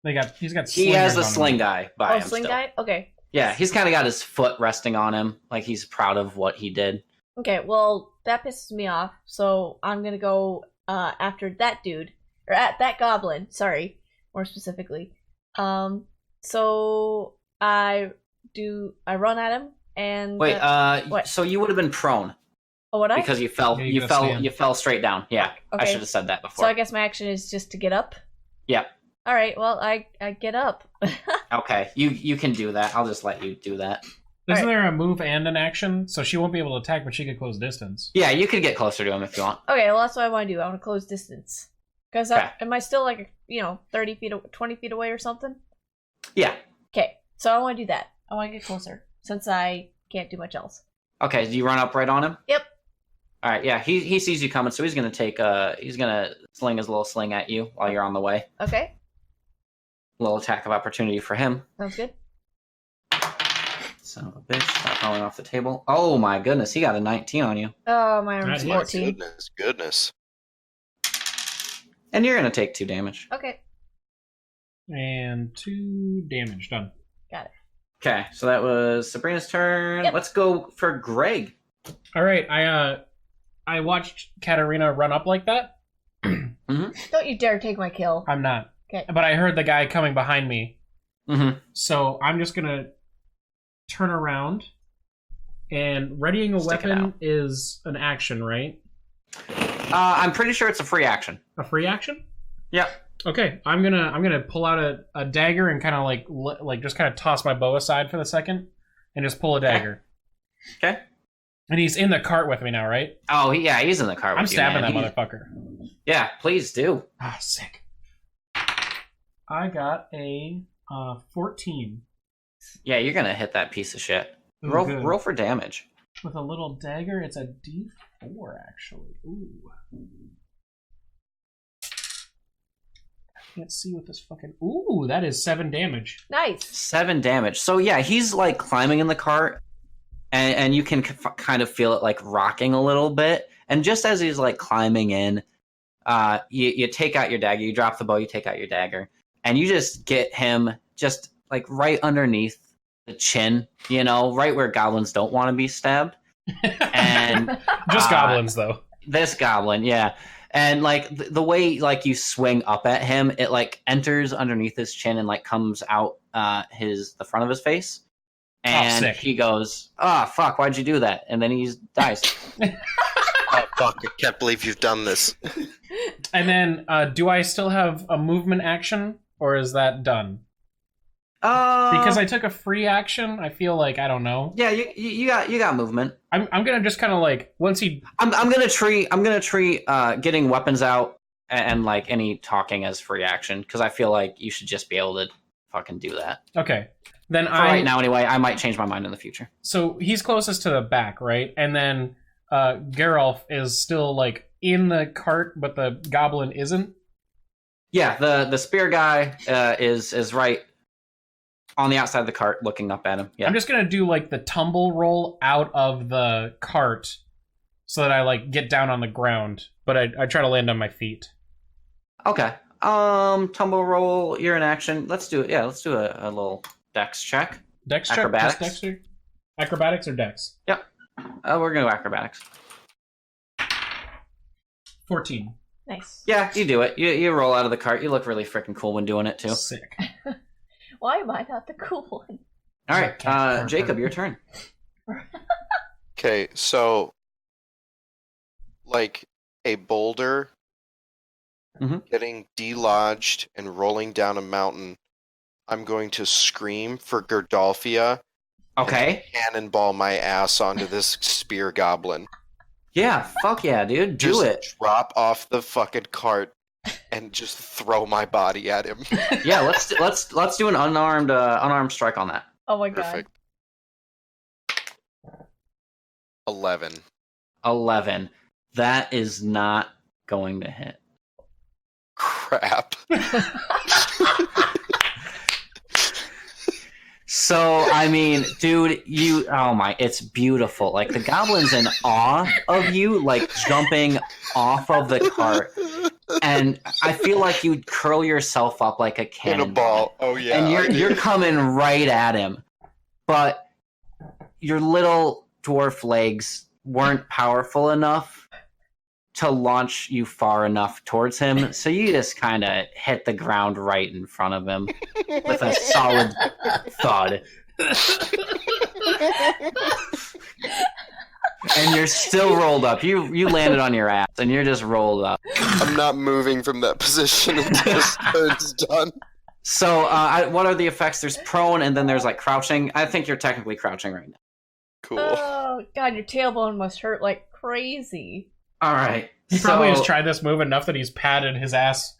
He's got. He has slingers the on sling him. guy by him Sling still. guy? Okay. Yeah, he's kind of got his foot resting on him, like he's proud of what he did. Okay, well, that pisses me off, so I'm gonna go after that dude. Or at that goblin, sorry, more specifically. So I run at him and Wait, what? so you would have been prone Oh, what I? because you fell, Yeah, you gotta stand. you fell straight down. Yeah, I Okay. should have said that So before. I guess my action is just to get up. Yep. All right. Well, I get up. Okay, you can do that. I'll just let you do that. Isn't Alright. there a move and an action? So she won't be able to attack, but she could close distance. Yeah, you could get closer to him if you want. Okay. Well, that's what I want to do. I want to close distance. Because Okay. am I still like 30 feet, 20 feet away or something? Yeah. Okay. So I want to do that. I want to get closer since I can't do much else. Okay, do you run up right on him? Yep. All right, yeah, he sees you coming, so he's gonna sling his little sling at you while you're on the way. Okay. Little attack of opportunity for him. Sounds good. Son of a bitch, stop falling off the table. Oh my goodness, he got a 19 on you. Oh, my arm's Nice. 14. Goodness. And you're gonna take 2 damage. Okay. And 2 damage. Done. Okay, so that was Sabrina's turn. Yep. Let's go for Greg. All right. I watched Katarina run up like that. Don't you dare take my kill. I'm not. Okay. But I heard the guy coming behind me. Mm-hmm. So I'm just gonna turn around, and readying a Stick it weapon out. is an action, right? I'm pretty sure it's a free action. A free action? Yep. Okay, I'm gonna pull out a dagger and kind of like just kind of toss my bow aside for the second, and just pull a dagger. Okay. And he's in the cart with me now, right? Oh, he's in the car with I'm you, stabbing man. that motherfucker. Yeah, please do. Ah, sick. I got a 14 Yeah, you're gonna hit that piece of shit. Ooh, Roll, good. roll for damage. with a little dagger. It's a D4 actually. Ooh. Can't see what this fucking. Ooh, that is 7 damage. Nice. 7 damage. So yeah, he's like climbing in the cart, and you can kind of feel it like rocking a little bit. And just as he's like climbing in, you take out your dagger, you drop the bow, you take out your dagger, and you just get him just like right underneath the chin, right where goblins don't want to be stabbed. And Just goblins though. this goblin, yeah. And like the way like you swing up at him, it like enters underneath his chin and like comes out the front of his face. And sick. he goes, "Oh fuck, why'd you do that?" And then he dies. Oh fuck! I can't believe you've done this. And then, do I still have a movement action, or is that done? Because I took a free action, I feel like I don't know. Yeah, you got movement. I'm gonna just kind of like once he. I'm gonna treat getting weapons out and like any talking as free action because I feel like you should just be able to fucking do that. Okay, then For right now anyway. I might change my mind in the future. So he's closest to the back, right? And then Geralf is still like in the cart, but the goblin isn't. Yeah, the spear guy is right on the outside of the cart, looking up at him. Yeah, I'm just gonna do like the tumble roll out of the cart, so that I like get down on the ground, but I try to land on my feet. Okay. Tumble roll. You're in action. Let's do it. Yeah, let's do a little dex check. Dex check? Acrobatics. Just dex? Acrobatics or dex? Yep. We're gonna go acrobatics. 14. Nice. Yeah, you do it. You roll out of the cart. You look really freaking cool when doing it too. Sick. Why am I not the cool one? All right, Jacob, your turn. Okay, so like a boulder getting delodged and rolling down a mountain, I'm going to scream for Gerdolfia. Okay. And cannonball my ass onto this spear goblin. Yeah, fuck yeah, dude. Do it. Drop off the fucking cart and just throw my body at him. Yeah, let's do an unarmed strike on that. Oh my god. Perfect. 11. 11. That is not going to hit. Crap. So, I mean, dude, it's beautiful. Like, the goblin's in awe of you, like, jumping off of the cart. And I feel like you'd curl yourself up like a cannonball. Oh, yeah. And you're coming right at him. But your little dwarf legs weren't powerful enough to launch you far enough towards him, so you just kind of hit the ground right in front of him with a solid thud. And you're still rolled up. You landed on your ass, and you're just rolled up. I'm not moving from that position until this turn's done. So, what are the effects? There's prone, and then there's, like, crouching. I think you're technically crouching right now. Cool. Oh god, your tailbone must hurt like crazy. All right. He probably has tried this move enough that he's padded his ass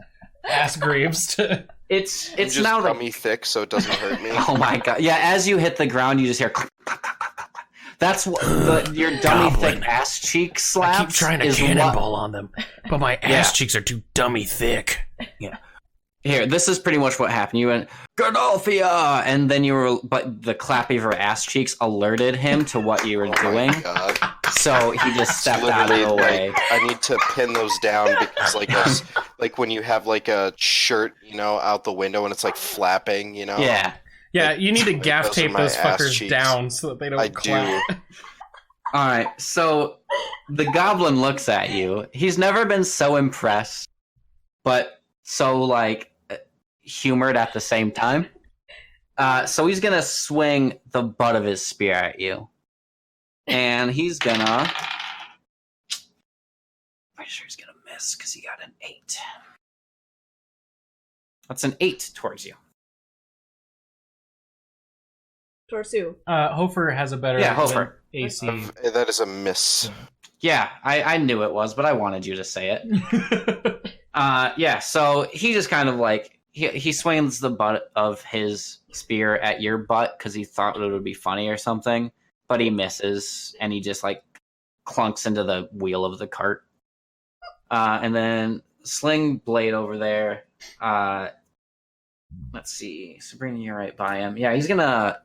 greaves to... It's I'm just now the dummy thick, so it doesn't hurt me. Oh my god! Yeah, as you hit the ground, you just hear. Clack, clack, clack, clack, clack. That's what your dummy thick ass cheek slaps. I keep trying to cannonball on them, but my ass cheeks are too dummy thick. Yeah. Here, this is pretty much what happened. You went, Godolphia! And then but the clap of your ass cheeks alerted him to what you were doing. My God. So he just stepped out of the way. Like, I need to pin those down because, like when you have like a shirt, out the window and it's like flapping, Yeah. Yeah, you need to gaff Those are tape my those ass fuckers cheeks. down so that they don't I clap. do. All right, so the goblin looks at you. He's never been so impressed, but so, like, humored at the same time. So he's gonna swing the butt of his spear at you. And he's gonna... I'm sure he's gonna miss because he got an 8. That's an 8 towards you. Torsu. Hofer has a better Hofer. AC. That is a miss. Yeah, I knew it was, but I wanted you to say it. Yeah, so he just kind of like... He swings the butt of his spear at your butt because he thought it would be funny or something, but he misses, and he just, like, clunks into the wheel of the cart. And then Sling Blade over there. Let's see. Sabrina, you're right by him. Yeah, he's gonna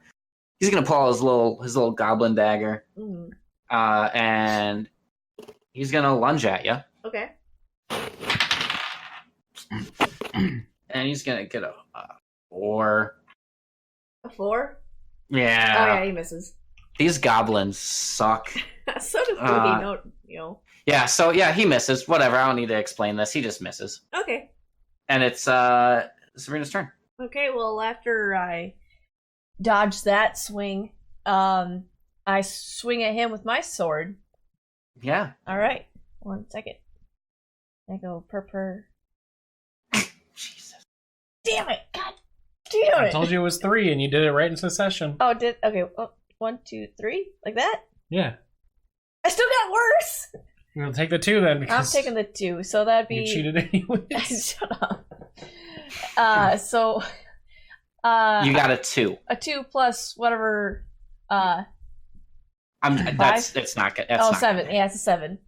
pull his little goblin dagger. Mm. And he's gonna lunge at you. Okay. And he's gonna get a 4. A 4? Yeah. Oh yeah, he misses. These goblins suck. So does Rudy, Yeah, so yeah, he misses. Whatever, I don't need to explain this. He just misses. Okay. And it's Sabrina's turn. Okay, well after I dodge that swing, I swing at him with my sword. Yeah. Alright. 1 second. I go purr. Jesus. Damn it! God damn I it. told you it was 3, and you did it right in succession. Okay. 1, 2, 3, like that. Yeah. I still got worse. We'll take the 2 then, I'm because taking the 2, so that'd be. you cheated anyway. Shut up. So. You got a 2. A 2 plus whatever. It's not good. Oh, 7. Yeah, it's a 7.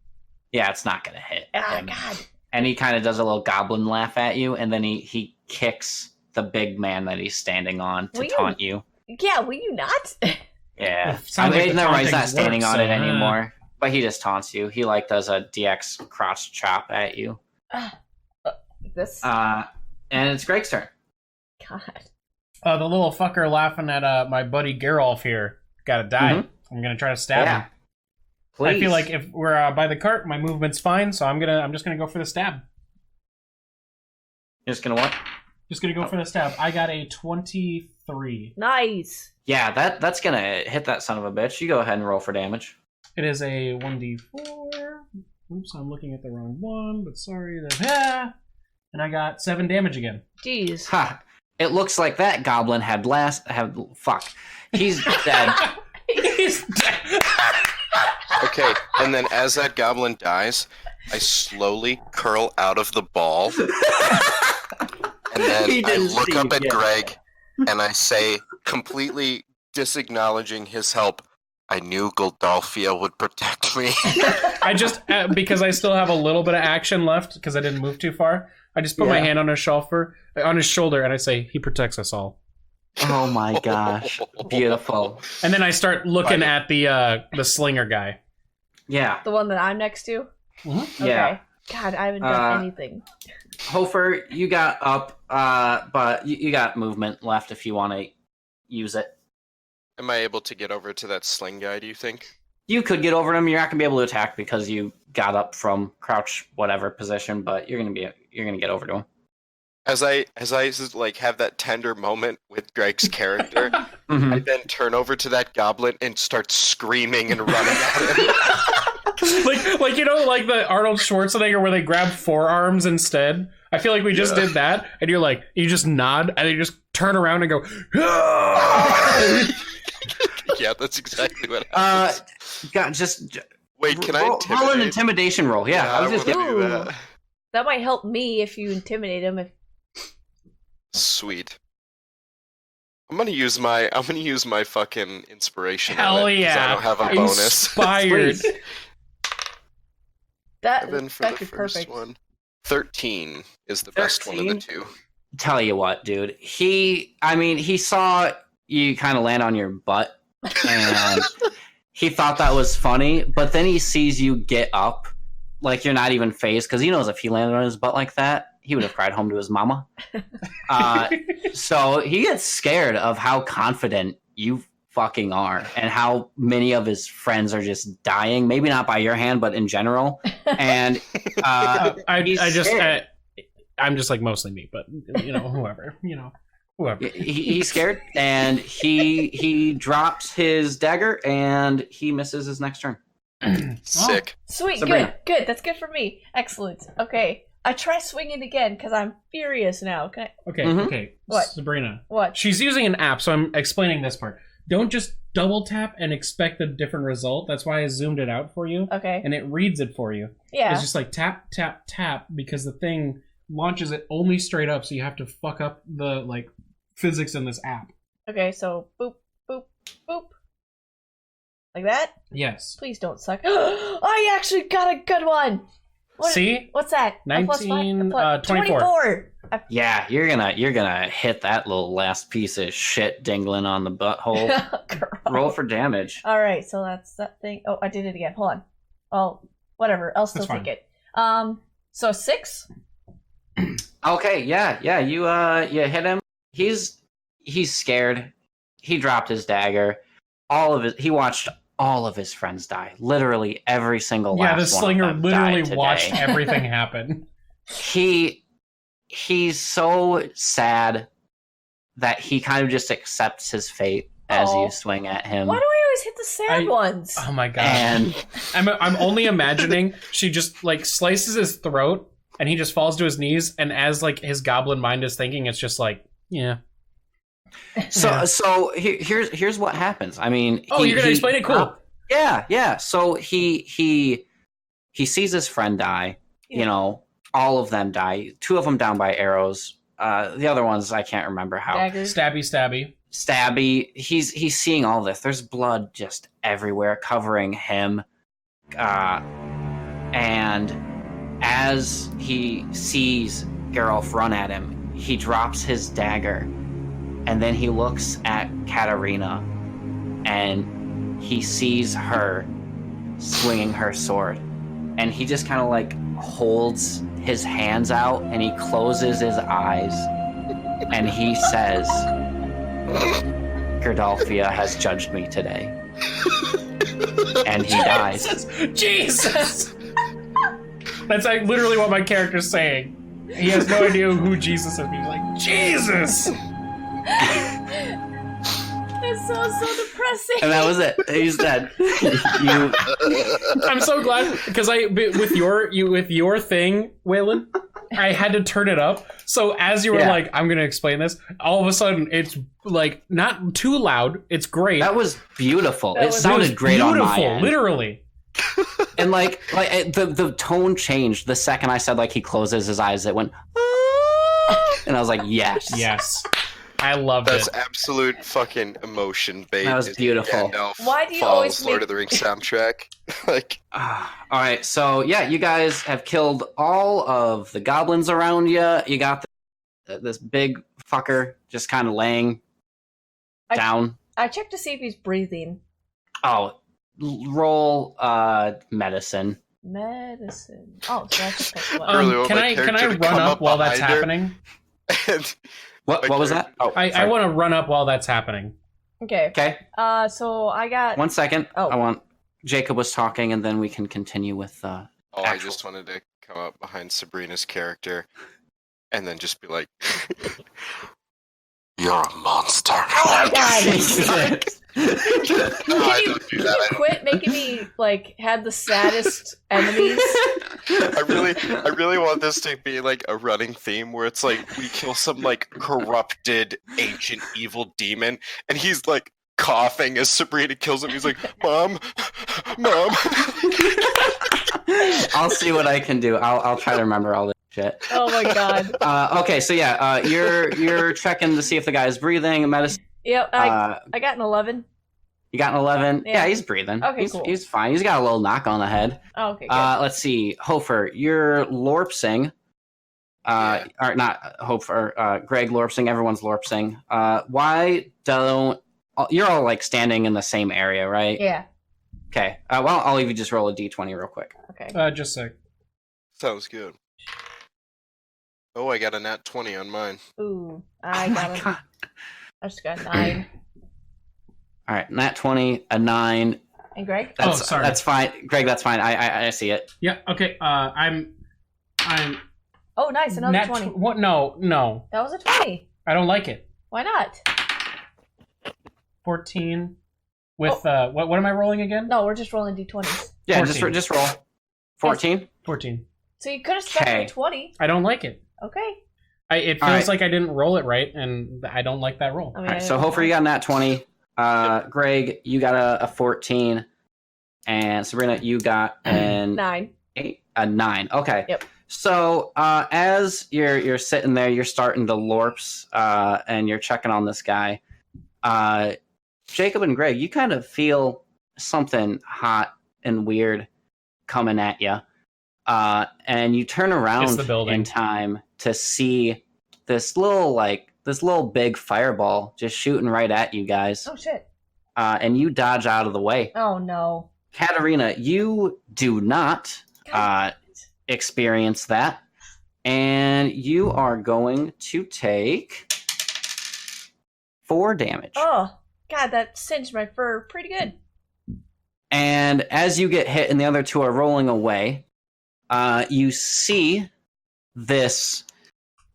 Yeah, it's not gonna hit. Ah, God. And he kind of does a little goblin laugh at you, and then he kicks the big man that he's standing on to taunt you. Yeah, will you not? Yeah. Sounds like the Never mind, he's not taunting's standing work, on so, it anymore. But he just taunts you. He does a DX crotch chop at you. This. And it's Greg's turn. God. The little fucker laughing at my buddy Geralf here. Gotta die. Mhm. I'm gonna try to stab him. Please. I feel like if we're by the cart, my movement's fine, so I'm just gonna go for the stab. You're just gonna what? Just gonna go for the stab. I got a 23. Nice. Yeah, that's gonna hit that son of a bitch. You go ahead and roll for damage. It is a 1d4. Oops, I'm looking at the wrong one, but sorry. And I got 7 damage again. Jeez. Ha! It looks like that goblin fuck. He's dead. He's dead. Okay, and then as that goblin dies, I slowly curl out of the ball, and then He I didn't look see up it at yet. Greg, and I say, completely disacknowledging his help, I knew Goldolfia would protect me. I just, because I still have a little bit of action left, because I didn't move too far, I just put my hand on his shoulder, and I say, he protects us all. Oh my gosh. Beautiful. And then I start looking at the slinger guy. Yeah. The one that I'm next to? Okay. Yeah. God, I haven't done anything. Hofer, you got up, but you got movement left if you want to use it. Am I able to get over to that sling guy, do you think? You could get over to him. You're not gonna be able to attack because you got up from crouch whatever position, but you're gonna get over to him. As I like have that tender moment with Greg's character, I then turn over to that goblin and start screaming and running at him. like like the Arnold Schwarzenegger where they grab forearms instead. I feel like we just did that, and you just nod, and then you just turn around and go. Yeah, that's exactly what happens. Wait, can I intimidate? roll an intimidation roll? Yeah, I was just wanna do Ooh. that. That might help me if you intimidate him. Sweet. I'm gonna use my fucking inspiration. Hell on it, 'cause yeah! I don't have a bonus. Inspired. Please. That'd Then for be the first perfect. one, 13 is the best one of the 13? two. tell you what, dude. He saw you kind of land on your butt, and he thought that was funny. But then he sees you get up, like you're not even phased, because he knows if he landed on his butt like that, he would have cried home to his mama. So he gets scared of how confident you fucking are, and how many of his friends are just dying. Maybe not by your hand, but in general. And I'm just like mostly me, but whoever. He's scared, and he drops his dagger, and he misses his next turn. Sick. Sweet, Sabrina. good. That's good for me. Excellent. Okay, I try swinging again because I'm furious now. Can I? Okay, Mhm. okay. What? Sabrina. What? She's using an app, so I'm explaining this part. Don't just double tap and expect a different result. That's why I zoomed it out for you, Okay. and it reads it for you. Yeah. It's just like tap, tap, tap, because the thing launches it only straight up, so you have to fuck up the physics in this app. Okay, so boop, boop, boop. Like that? Yes. Please don't suck. I actually got a good one. See? What's that? A plus five? 19, A plus- 24. 24. Yeah, you're gonna hit that little last piece of shit dingling on the butthole. Roll for damage. All right, so that's that thing. Oh, I did it again. Hold on. Oh, whatever. I'll still That's take it. So 6. Okay, yeah, you hit him. He's scared. He dropped his dagger. He watched all of his friends die. Literally every single last Yeah, the one slinger of them literally died today. watched everything happen. He's so sad that he kind of just accepts his fate as Aw. you swing at him. Why do I always hit the sad ones? Oh my god. And I'm only imagining she just slices his throat and he just falls to his knees, and as his goblin mind is thinking, it's just yeah. So here's what happens. I mean, You're gonna explain it? Cool. Yeah. So he sees his friend die. Yeah. You know, all of them die. 2 of them down by arrows. The other ones I can't remember how. Daggers. Stabby. He's seeing all this. There's blood just everywhere, covering him. And as he sees Geralt run at him, he drops his dagger, and then he looks at Katarina, and he sees her swinging her sword, and he just kind of like holds his hands out, and he closes his eyes, and he says, Gerdalfia has judged me today. And he dies. Jesus! That's like literally what my character's saying. He has no idea who Jesus is. He's like, Jesus! It's so depressing. And that was it. He's dead. I'm so glad because with your thing, Waylon, I had to turn it up. So as you were like, I'm gonna explain this, all of a sudden it's like not too loud. It's great. That was beautiful. It sounded great on my end. Literally. And like the tone changed the second I said like he closes his eyes. It went, and I was like, yes. I loved That's it. absolute fucking emotion bait. That was beautiful. Why do you always Lord of the Rings soundtrack? Like, all right, so yeah, you guys have killed all of the goblins around you. You got this big fucker just kind of laying down. I checked to see if he's breathing. Oh, roll medicine. Medicine. Oh, so that's just Really, can I run up while that's happening? and What was that? Oh, I want to run up while that's happening. Okay. Okay. So I got 1 second. Oh. I want Jacob was talking, and then we can continue with. I just wanted to come up behind Sabrina's character, and then just be like, "You're a monster." Oh my god! I don't do Can that. you quit making me like have the saddest enemies? I really want this to be like a running theme where it's like we kill some like corrupted ancient evil demon, and he's like coughing as Sabrina kills him. He's like, "Mom, Mom." I'll see what I can do. I'll try to remember all this shit. Oh my god! Okay, so yeah, you're checking to see if the guy's breathing. Medicine. Yep, I got an 11. You got an 11. Yeah. Yeah, he's breathing. Okay, cool. He's fine. He's got a little knock on the head. Oh, okay, good. Let's see, Hofer, you're Lorpsing. Or not Hofer. Greg Lorpsing. Everyone's Lorpsing. Why don't you're all like standing in the same area, right? Yeah. Okay. Well, I'll leave you just roll a d20 real quick. Okay. Just a sec. Sounds good. Oh, I got a nat 20 on mine. Ooh, Oh I my god. I just got 9. All right, nat 20, a 9. And Greg? Sorry. That's fine, Greg. That's fine. I see it. Yeah. Okay. I'm. Oh, nice, another 20. What? No. That was a 20. I don't like it. Why not? 14. With what am I rolling again? No, we're just rolling d20s. Yeah, 14. just roll. 14. 14. So you could have spent Okay. your 20. I don't like it. Okay. It All feels right. like I didn't roll it right, and I don't like that roll. I mean, All right, so Hofer, you got a nat 20. Greg, you got a 14. And Sabrina, you got an 9. 8, a 9. Okay. Yep. So as you're sitting there, you're starting to lorps, and you're checking on this guy. Jacob and Greg, you kind of feel something hot and weird coming at you, and you turn It's around the building. in time to see this little big fireball just shooting right at you guys, Oh, shit. and you dodge out of the way. Oh, no. Katarina, you do not experience that, and you are going to take 4 damage. Oh, God, that singed my fur pretty good. And as you get hit and the other 2 are rolling away, you see this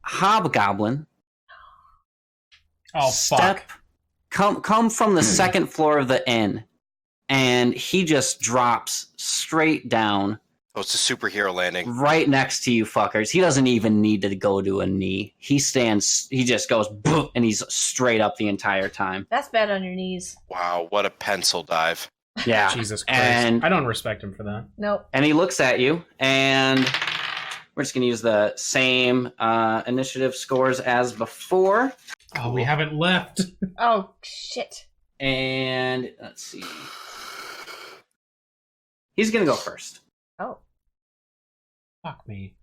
hobgoblin Fuck. come from the second floor of the inn, and he just drops straight down Oh, it's a superhero landing. right next to you fuckers. He doesn't even need to go to a knee. He just goes boom, and he's straight up the entire time. That's bad on your knees. Wow, what a pencil dive. Yeah. Jesus Christ. And I don't respect him for that. Nope. and he looks at you, and we're just going to use the same initiative scores as before. Oh, we haven't left. Oh, shit. And let's see. He's going to go first. Oh. Fuck me.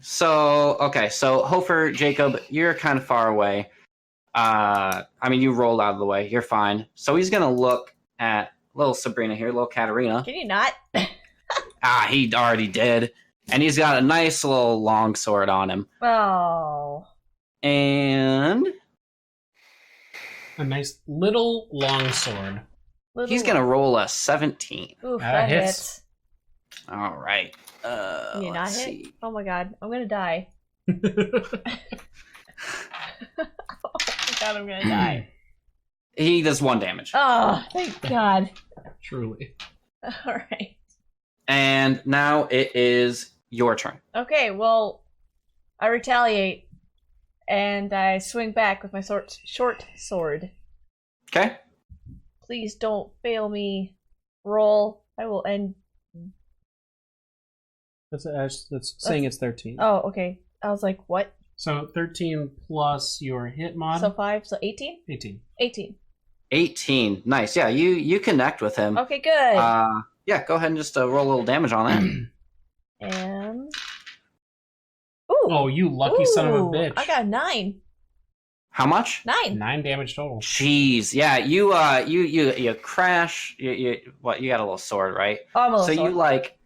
So, okay, so Hofer, Jacob, you're kind of far away. I mean, you rolled out of the way. You're fine. So he's going to look at little Sabrina here, little Katarina. Can you not? He already did. And he's got a nice little long sword on him. Oh. And A nice little long sword. he's going to roll a 17. Oof, That that hits. hits. All right. Can you not Let's hit? see. Oh my god. I'm gonna die. Oh my god, I'm gonna die. He does 1 damage. Oh, thank god. Truly. Alright. And now it is your turn. Okay, well, I retaliate. And I swing back with my short sword. Okay? Please don't fail me. Roll. I will end. That's saying it's 13. Oh, okay. I was like, what? So 13 plus your hit mod. So 5, so 18? 18. 18. 18. Nice. Yeah, you connect with him. Okay, good. Yeah, go ahead and just roll a little damage on that. And. Ooh! Oh, you lucky son of a Ooh, bitch. I got 9. How much? 9. 9 damage total. Jeez. Yeah, you crash. You got a little sword, right? Oh, I'm a little So sore. you like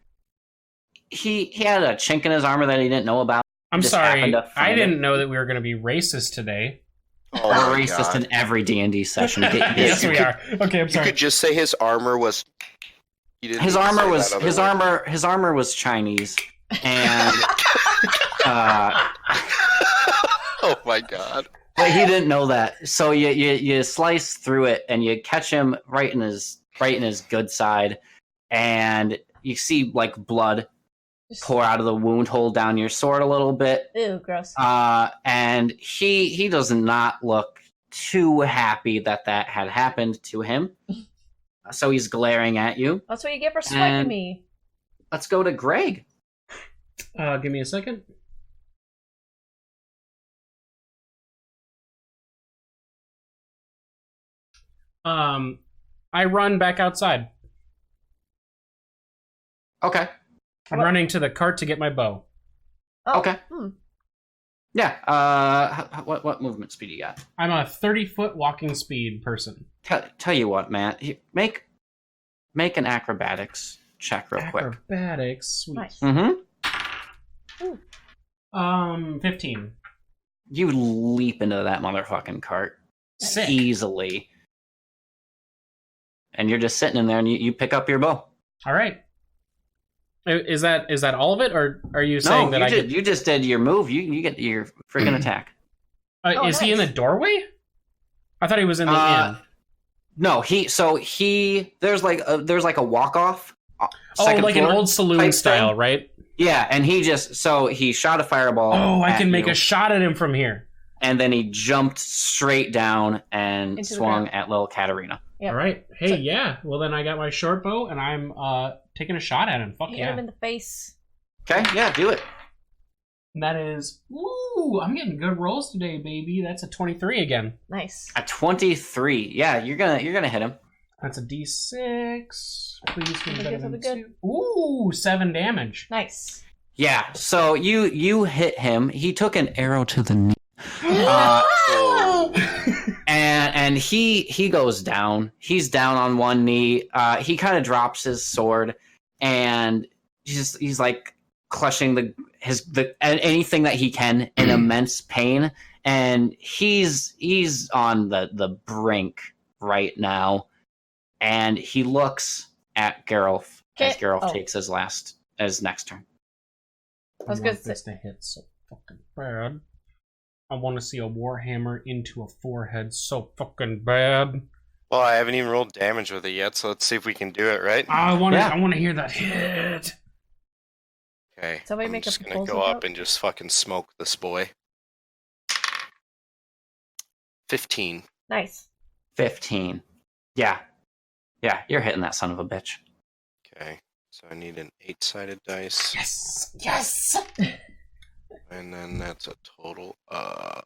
he had a chink in his armor that he didn't know about. I'm Just sorry. happened to I find didn't it. know that we were going to be racist today. Oh We're my racist God. in every D&D session. Yes, we are. Okay, I'm You sorry. could just say his armor was. You didn't His need to armor say was that his other word. armor his armor was Chinese, and Oh my God. but he didn't know that. So you slice through it and you catch him right in his good side, and you see like blood pour out of the wound hole down your sword a little bit. Ew, gross. And he does not look too happy that had happened to him. So he's glaring at you. That's what you get for swiping and- me. Let's go to Greg. Give me a second. I run back outside. Okay. I'm What? running to the cart to get my bow. Oh, Okay. hmm. Yeah. What movement speed you got? I'm a 30-foot walking speed person. Tell you what, man. Make an acrobatics check real quick. Acrobatics. Sweet. Nice. Mm-hmm. 15. You leap into that motherfucking cart Sick. easily, and you're just sitting in there, and you pick up your bow. All right. Is that all of it, or are you saying that you just did your move. You get your friggin' attack. Oh, is he in the nice. doorway? I thought he was in the inn. No, there's like a walk off. Oh, like an old saloon type style, thing. right? Yeah, and he shot a fireball. Oh, I at can make you, a shot at him from here. and then he jumped straight down and Into the swung ground. at little Katarina. Yep. All right. Hey, yeah. Well, then I got my short bow, and I'm taking a shot at him. Fuck Hit yeah. him in the face. Okay, yeah, do it. And that is... Ooh, I'm getting good rolls today, baby. That's a 23 again. Nice. A 23. Yeah, you're gonna hit him. That's a D6. Please be Something better good, than something good. 2. Ooh, 7 damage. Nice. Yeah, so you hit him. He took an arrow to the knee. And he goes down. He's down on one knee. He kind of drops his sword, and he's like clutching anything that he can in immense pain. And he's on the brink right now, and he looks at Geralt as Okay. Geralt Oh. takes his next turn. I was want gonna this to hit so fucking bad. I want to see a warhammer into a forehead so fucking bad. Well, I haven't even rolled damage with it yet, so let's see if we can do it, right? I want to. Yeah. I want to hear that hit. Okay. Somebody I'm make a just gonna proposal go up vote? and just fucking smoke this boy. 15. Nice. 15. Yeah. Yeah, you're hitting that son of a bitch. Okay. So I need an 8-sided dice. Yes. Yes. And then that's a total of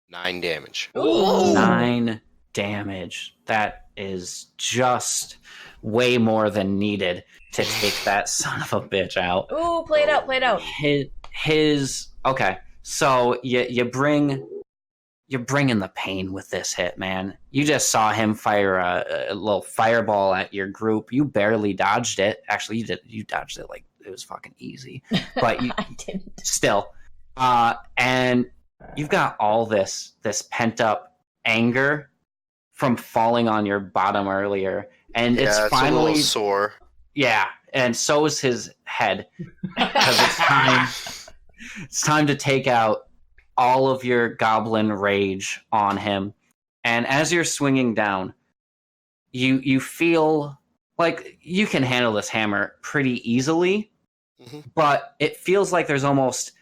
9 damage. Ooh. 9 damage. That is just way more than needed to take that son of a bitch out. Ooh, play it out, play it out. His okay. So you're bringing the pain with this hit, man. You just saw him fire a little fireball at your group. You barely dodged it. Actually, you did. You dodged it like it was fucking easy. But you I didn't. still, and you've got all this pent up anger from falling on your bottom earlier, and Yeah, it's it's finally a little sore. yeah, and so is his head because it's time. It's time to take out all of your goblin rage on him. And as you're swinging down, you feel like you can handle this hammer pretty easily, but it feels like there's almost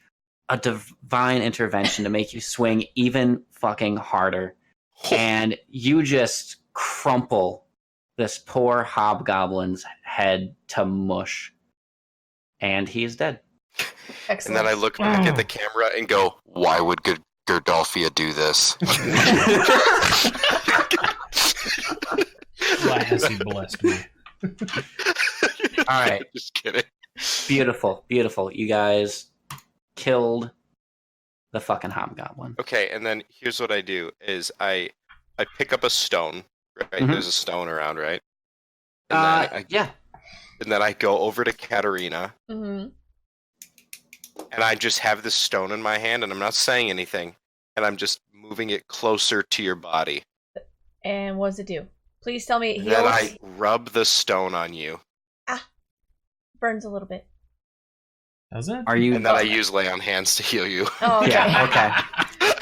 a divine intervention to make you swing even fucking harder. And you just crumple this poor hobgoblin's head to mush. And he is dead. Excellent. And then I look back at the camera and go, why would Gerdolfia do this? Why has he blessed me? All right. Just kidding. Beautiful, beautiful. You guys killed the fucking hobgoblin. Okay, and then here's what I do is I pick up a stone, right? Mhm. There's a stone around, right? And Yeah. And then I go over to Katarina, Mm-hmm. and I just have this stone in my hand, and I'm not saying anything, and I'm just moving it closer to your body. And what does it do? Please tell me it And heals. then I rub the stone on you, Burns a little bit. Does it? Are you? and then I use lay on hands to heal you. Oh, okay. Yeah. Okay.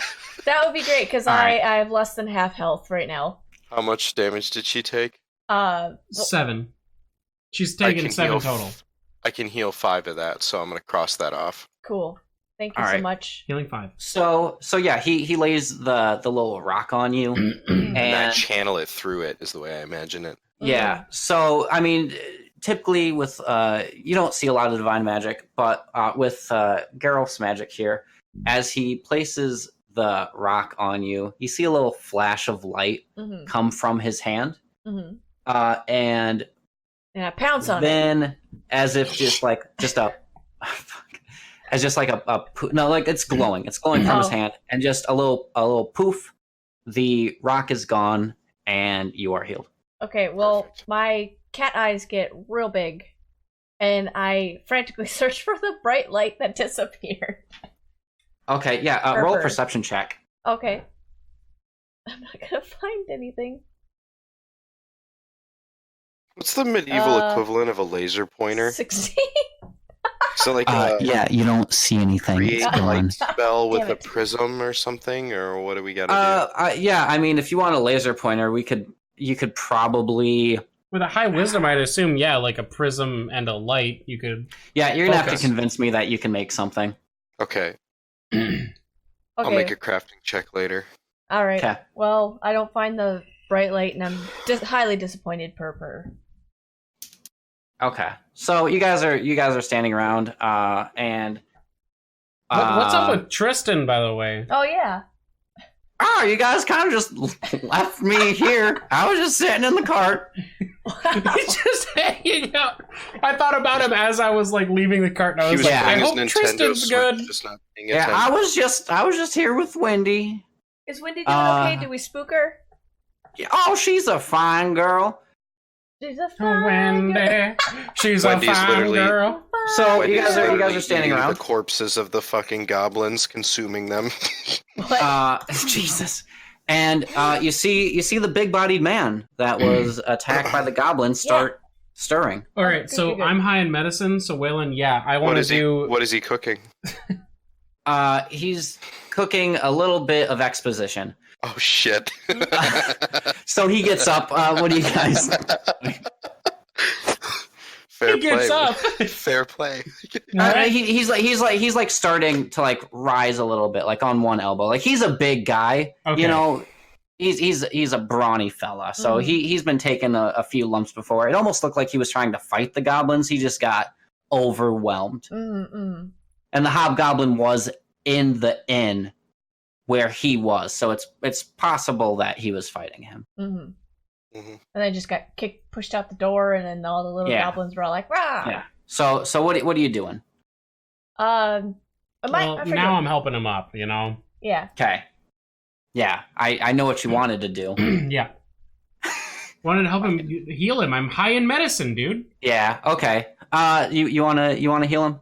That would be great because All right. I have less than half health right now. How much damage did she take? Well, 7. She's I taken can 7 heal total. I can heal 5 of that, so I'm going to cross that off. cool. Thank you All so right. much. Healing 5. So yeah, he lays the little rock on you, And I and channel it through it, is the way I imagine it. yeah. So I mean, typically with you don't see a lot of divine magic, but with Geralf's magic here, as he places the rock on you, you see a little flash of light Mm-hmm. come from his hand, Mm-hmm. and And I pounce on it. then as if just a as just like no, like it's glowing from his Oh. hand, and just a little poof, the rock is gone and you are healed. Okay, well, Perfect. my cat eyes get real big, and I frantically search for the bright light that disappeared. Okay, yeah, roll a Purper. perception check. Okay. I'm not gonna find anything. What's the medieval Uh, equivalent of a laser pointer? 16. So like Yeah, you don't see anything. create It's a gone. light spell with Damn a it. prism or something, or what do we gotta Yeah, I mean, if you want a laser pointer, you could probably. With a high wisdom, I'd assume, yeah, like a prism and a light, you could... Yeah, you're gonna have to Focus. convince me that you can make something. do? Okay, Okay. I'll make a crafting check later. All right. Okay. Well, I don't find the bright light, and I'm highly disappointed. Purper. Okay, so you guys are standing around, and What's up with Tristan, by the way? Oh yeah. Oh, you guys kind of just left me here. I was just sitting in the cart. He's just hanging out. I thought about him as I was like leaving the cart, and I He was was like, playing I his hope Nintendo Tristan's Switch, good. just not paying Yeah, attention. I was just here with Wendy. Is Wendy doing okay? Uh, Did we spook her? Yeah, oh, she's a fine girl. She's a Oh, fine girl. Wendy, she's Wendy's a fine literally- girl. So Wendy's you guys are literally standing eating around. the corpses of the fucking goblins, consuming them. What? Jesus. And you see the big-bodied man that was attacked by the goblins start stirring. All right, Good, so good, good. I'm high in medicine, so Waylon, yeah, I What want to is he? do. What is he cooking? He's cooking a little bit of exposition. Oh shit! So he gets up. What do you guys? Fair He gets play. up. Fair play. He's like starting to like rise a little bit, like on one elbow. Like he's a big guy, Okay. you know. He's a brawny fella, so he's been taking a few lumps before. It almost looked like he was trying to fight the goblins. He just got overwhelmed, Mm-mm. and the hobgoblin was in the inn where he was, so it's possible that he was fighting him. Mm-hmm. Mhm. And I just got pushed out the door, and then all the little Yeah. goblins were all like, "Rah!" Yeah. So what are you doing? I Well, forget. now I'm helping him up, you know? Yeah. Okay. Yeah, I know what you wanted to do. Yeah. Wanted to help him heal him. I'm high in medicine, dude. Yeah. Okay. You wanna heal him?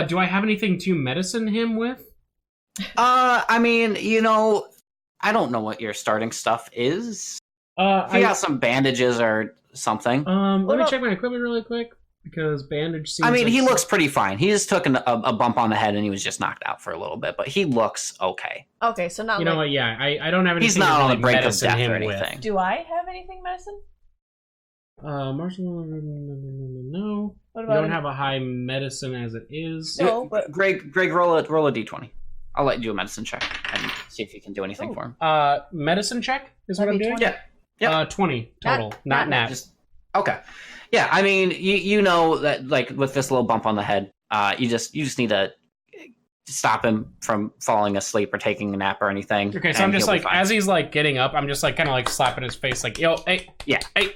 Do I have anything to medicine him with? I mean, you know, I don't know what your starting stuff is. If you got some bandages or something. Let me check my equipment really quick because bandage seems. I mean, like he looks pretty fine. He just took a bump on the head and he was just knocked out for a little bit, but he looks okay. Okay, so not You like. know what? Yeah, I don't have anything. He's not to on really the brink of medicine death him or with. anything. Do I have anything medicine? Martial. No. What You about? don't have a high medicine as it is. No, but Greg, roll a d20. I'll let you do a medicine check and see if you can do anything for him. Medicine check is what I'm That'd be doing. 20. Yeah. Yep. 20 total, not nat. Just okay. Yeah, I mean, you know that like with this little bump on the head, you just need to stop him from falling asleep or taking a nap or anything. Okay, so I'm and just he'll be like, fine. as he's like getting up, I'm just like kind of like slapping his face, like, yo, hey, Yeah. hey,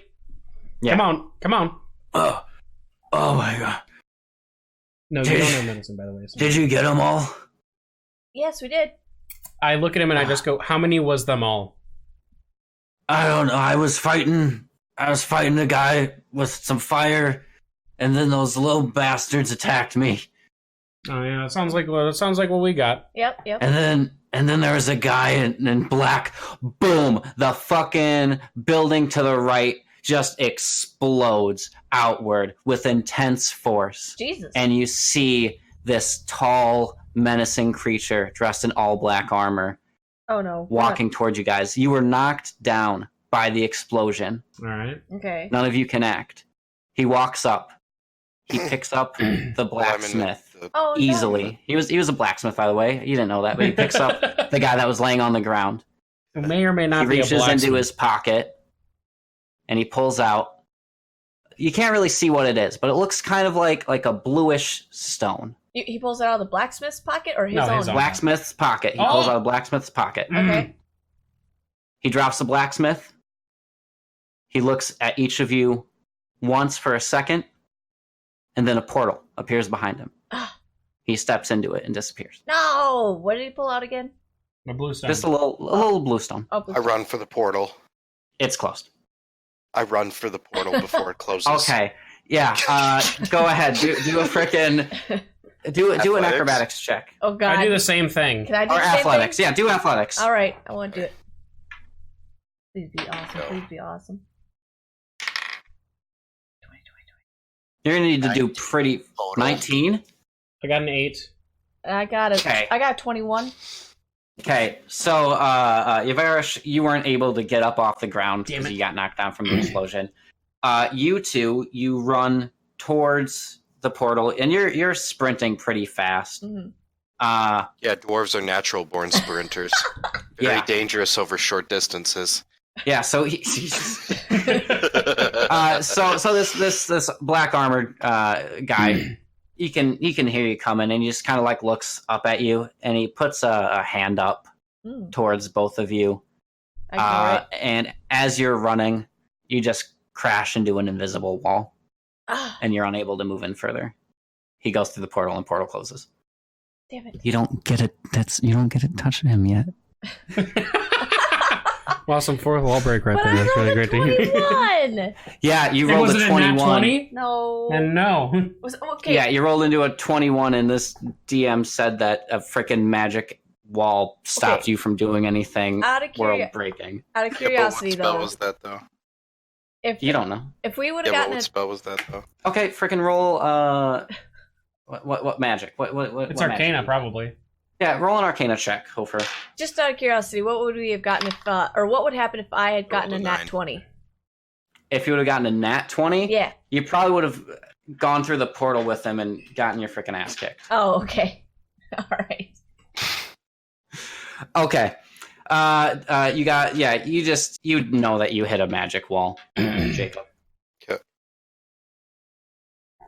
Yeah. come on. Oh my god! No, you don't have medicine, by the way. So. Did you get them all? yes, we did. I look at him and I just go, how many was them all? I don't know. I was fighting a guy with some fire, and then those little bastards attacked me. Oh yeah, that sounds like what we got. Yep. And then there was a guy in black. Boom! The fucking building to the right just explodes outward with intense force. Jesus. And you see this tall, menacing creature dressed in all black armor Oh no. walking towards you guys. You were knocked down by the explosion. All right. Okay. None of you can act. He walks up. He picks up the Well, I'm in blacksmith Oh easily. He was a blacksmith, by the way. You didn't know that, but he picks up the guy that was laying on the ground. Who may or may He not be a reaches into blacksmith. his pocket and he pulls out. You can't really see what it is, but it looks kind of like a bluish stone. He pulls it out of the blacksmith's pocket or his No, own? his own. Blacksmith's pocket. He Oh. pulls out a blacksmith's pocket. Okay. He drops the blacksmith. He looks at each of you once for a second, and then a portal appears behind him. Ah. He steps into it and disappears. No. What did he pull out again? A blue stone. Just a little blue stone. Oh, I run for the portal. It's closed. I run for the portal before it closes. Okay. Yeah. Go ahead. Do a frickin' do an Athletics? acrobatics check Oh God. I do the same thing. Can I do or the same athletics. thing? Yeah, do athletics. All right. I want to do it. Please be awesome. Please be awesome. 20. You're gonna need to do pretty. Total. 19. I got an 8. I got it. Okay. I got 21. Okay, so Yavarish, you weren't able to get up off the ground Damn because it. you got knocked down from the explosion. You two, you run towards the portal, and you're sprinting pretty fast. Mhm. Yeah, dwarves are natural born sprinters. Very Yeah. dangerous over short distances. Yeah, so so this black armored guy, he can hear you coming, and he just kind of like looks up at you, and he puts a hand up Mm, towards both of you. I ignore it. And as you're running, you just crash into an invisible wall, Ah, and you're unable to move in further. He goes through the portal, and portal closes. damn it. You don't get it. You don't get it touching him yet. Awesome fourth wall break right But there. I That's really rolled great a to hear. 21. Yeah, you And rolled was a it a nat 21. 20? No. And no. Was okay. Yeah, you rolled into a 21, and this DM said that a freaking magic wall stopped Okay. you from doing anything Out of world curi- breaking. out of Yeah, curiosity, but what spell though, was that, though? if You don't know. if we would Yeah, have but gotten what it, spell was that, though? Okay, freaking roll. What magic? What It's what Arcana, magic? probably. Yeah, roll an Arcana check, Hofer. just out of curiosity, what would we have gotten if, or what would happen if I had gotten Rolled a a nat 9. 20? if you would have gotten a nat 20, Yeah. you probably would have gone through the portal with him and gotten your freaking ass kicked. Oh, okay. All right. Okay. You know that you hit a magic wall, Jacob. Okay.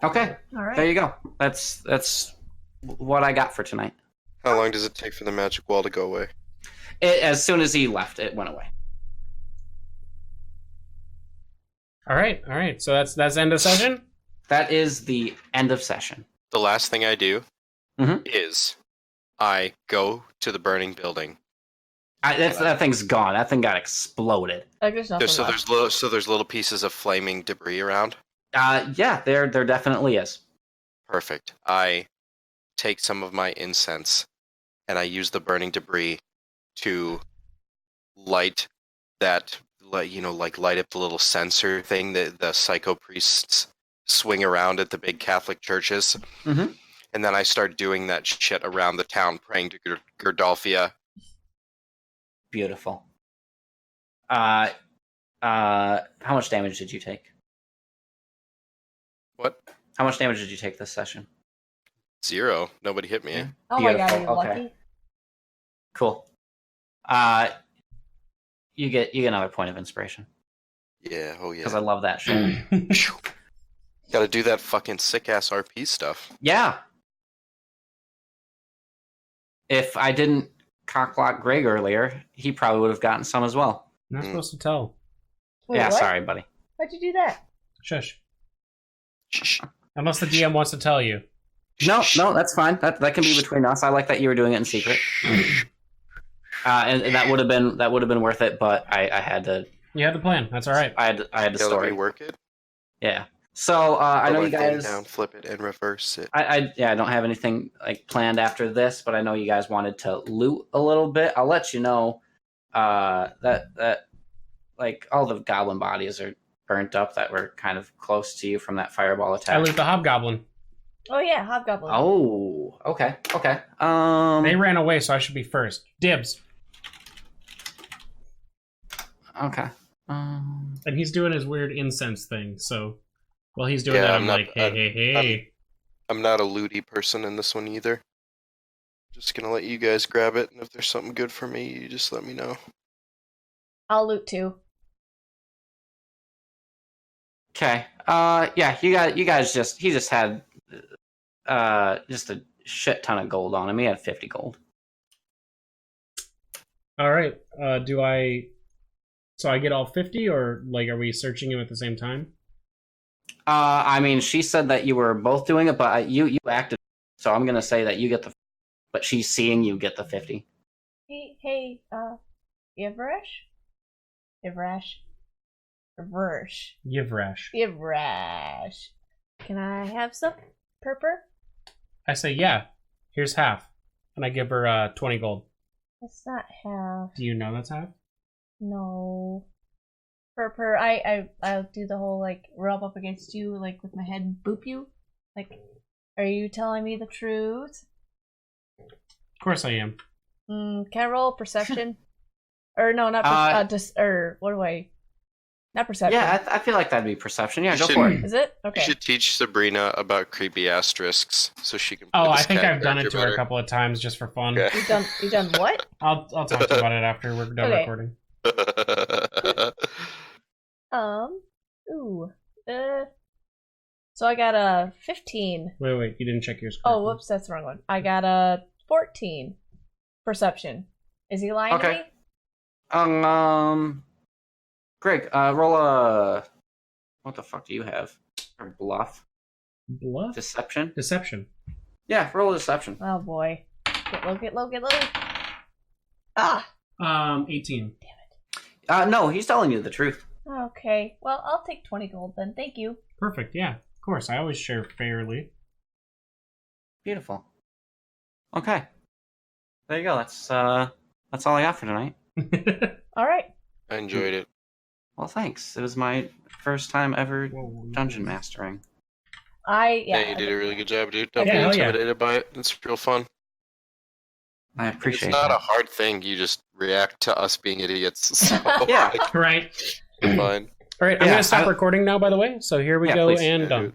Okay, All right. there you go. That's what I got for tonight. How long does it take for the magic wall to go away? As soon as he left, it went away. All right. So that's end of session. That is the end of session. The last thing I do Mhm. is I go to the burning building. That thing's gone. That thing got exploded. Like, there's nothing So left. there's little pieces of flaming debris around. Yeah, there definitely is. Perfect. I take some of my incense and I use the burning debris to light that, light up the little censer thing that the psycho priests swing around at the big Catholic churches. Mhm. And then I start doing that shit around the town, praying to Gerdolfia. Beautiful. How much damage did you take? What? How much damage did you take this session? 0. Nobody hit me. Yeah. Oh my god, Beautiful, you're okay. lucky. Cool. You get another point of inspiration Yeah, oh because yeah. I love that shit. Gotta do that fucking sick-ass RP stuff. Yeah. If I didn't cockblock Greg earlier, he probably would have gotten some as well. Not supposed to tell. Wait, yeah, what? sorry, buddy. How'd you do that? Shush. Shh. Unless the DM wants to tell you. No, that's fine. That can be between us. I like that you were doing it in secret. And that would have been worth it, but I had to. You had the plan. That's all right. I had to Yeah, let story. me work it. Yeah. So I know Put you my phone guys. down, flip it, and reverse it. I don't have anything like planned after this, but I know you guys wanted to loot a little bit. I'll let you know that like all the goblin bodies are burnt up that were kind of close to you from that fireball I attack. loot the hobgoblin. Oh yeah, hobgoblin. Oh, okay. They ran away, so I should be first. Dibs. Okay. And he's doing his weird incense thing, so while he's doing Yeah, that, I'm I'm not- like, hey. I'm not a looty person in this one either. Just gonna let you guys grab it, and if there's something good for me, you just let me know. I'll loot too. Okay. Yeah, you guys he just had just a shit ton of gold on him. He had 50 gold. All right. So I get all 50, or like, are we searching him at the same time? I mean, she said that you were both doing it, but you acted, so I'm gonna say that you get but she's seeing you get the 50. Hey, Yvrash? Yvrash. Can I have some? Purper? I say, yeah. Here's half, and I give her 20 gold. That's not half. Do you know that's half? No. Purper, I'll do the whole, like, rub up against you, like, with my head and boop you. Like, are you telling me the truth? Of course I am. Can I roll perception? Or no, not what do I? Not perception. Yeah, I feel like that'd be perception. Yeah, You go should- for it. Is it? You Okay. should teach Sabrina about creepy asterisks so she can. play Oh, I this think cat I've done it character to her a better. couple of times just for fun. Okay. You done what? I'll talk to you about it after we're done Okay. recording. Ooh. So I got a 15. Wait, you didn't check yours. Oh, correctly. whoops, that's the wrong one. I got a 14 perception. Is he lying to Okay. me? Greg, roll a. What the fuck do you have? Or bluff? Bluff? Deception? Deception. Yeah, roll a deception. Oh boy. Get low. Ah! 18. No, he's telling you the truth. Okay. Well, I'll take 20 gold then. Thank you. Perfect, yeah. Of course, I always share fairly. Beautiful. Okay. There you go. That's all I got for tonight. Alright. I enjoyed it. Well, thanks. It was my first time ever Whoa. dungeon mastering. Yeah, you did a really good job, dude. Don't Yeah, be hell yeah. intimidated by it. It's real fun. I It's appreciate not a that. hard thing. You just react to us being idiots. So Yeah. Right. it's fine. All right, I'm Yeah, going to stop recording now, by the way. So here we Yeah, go please. and Yeah, done. dude.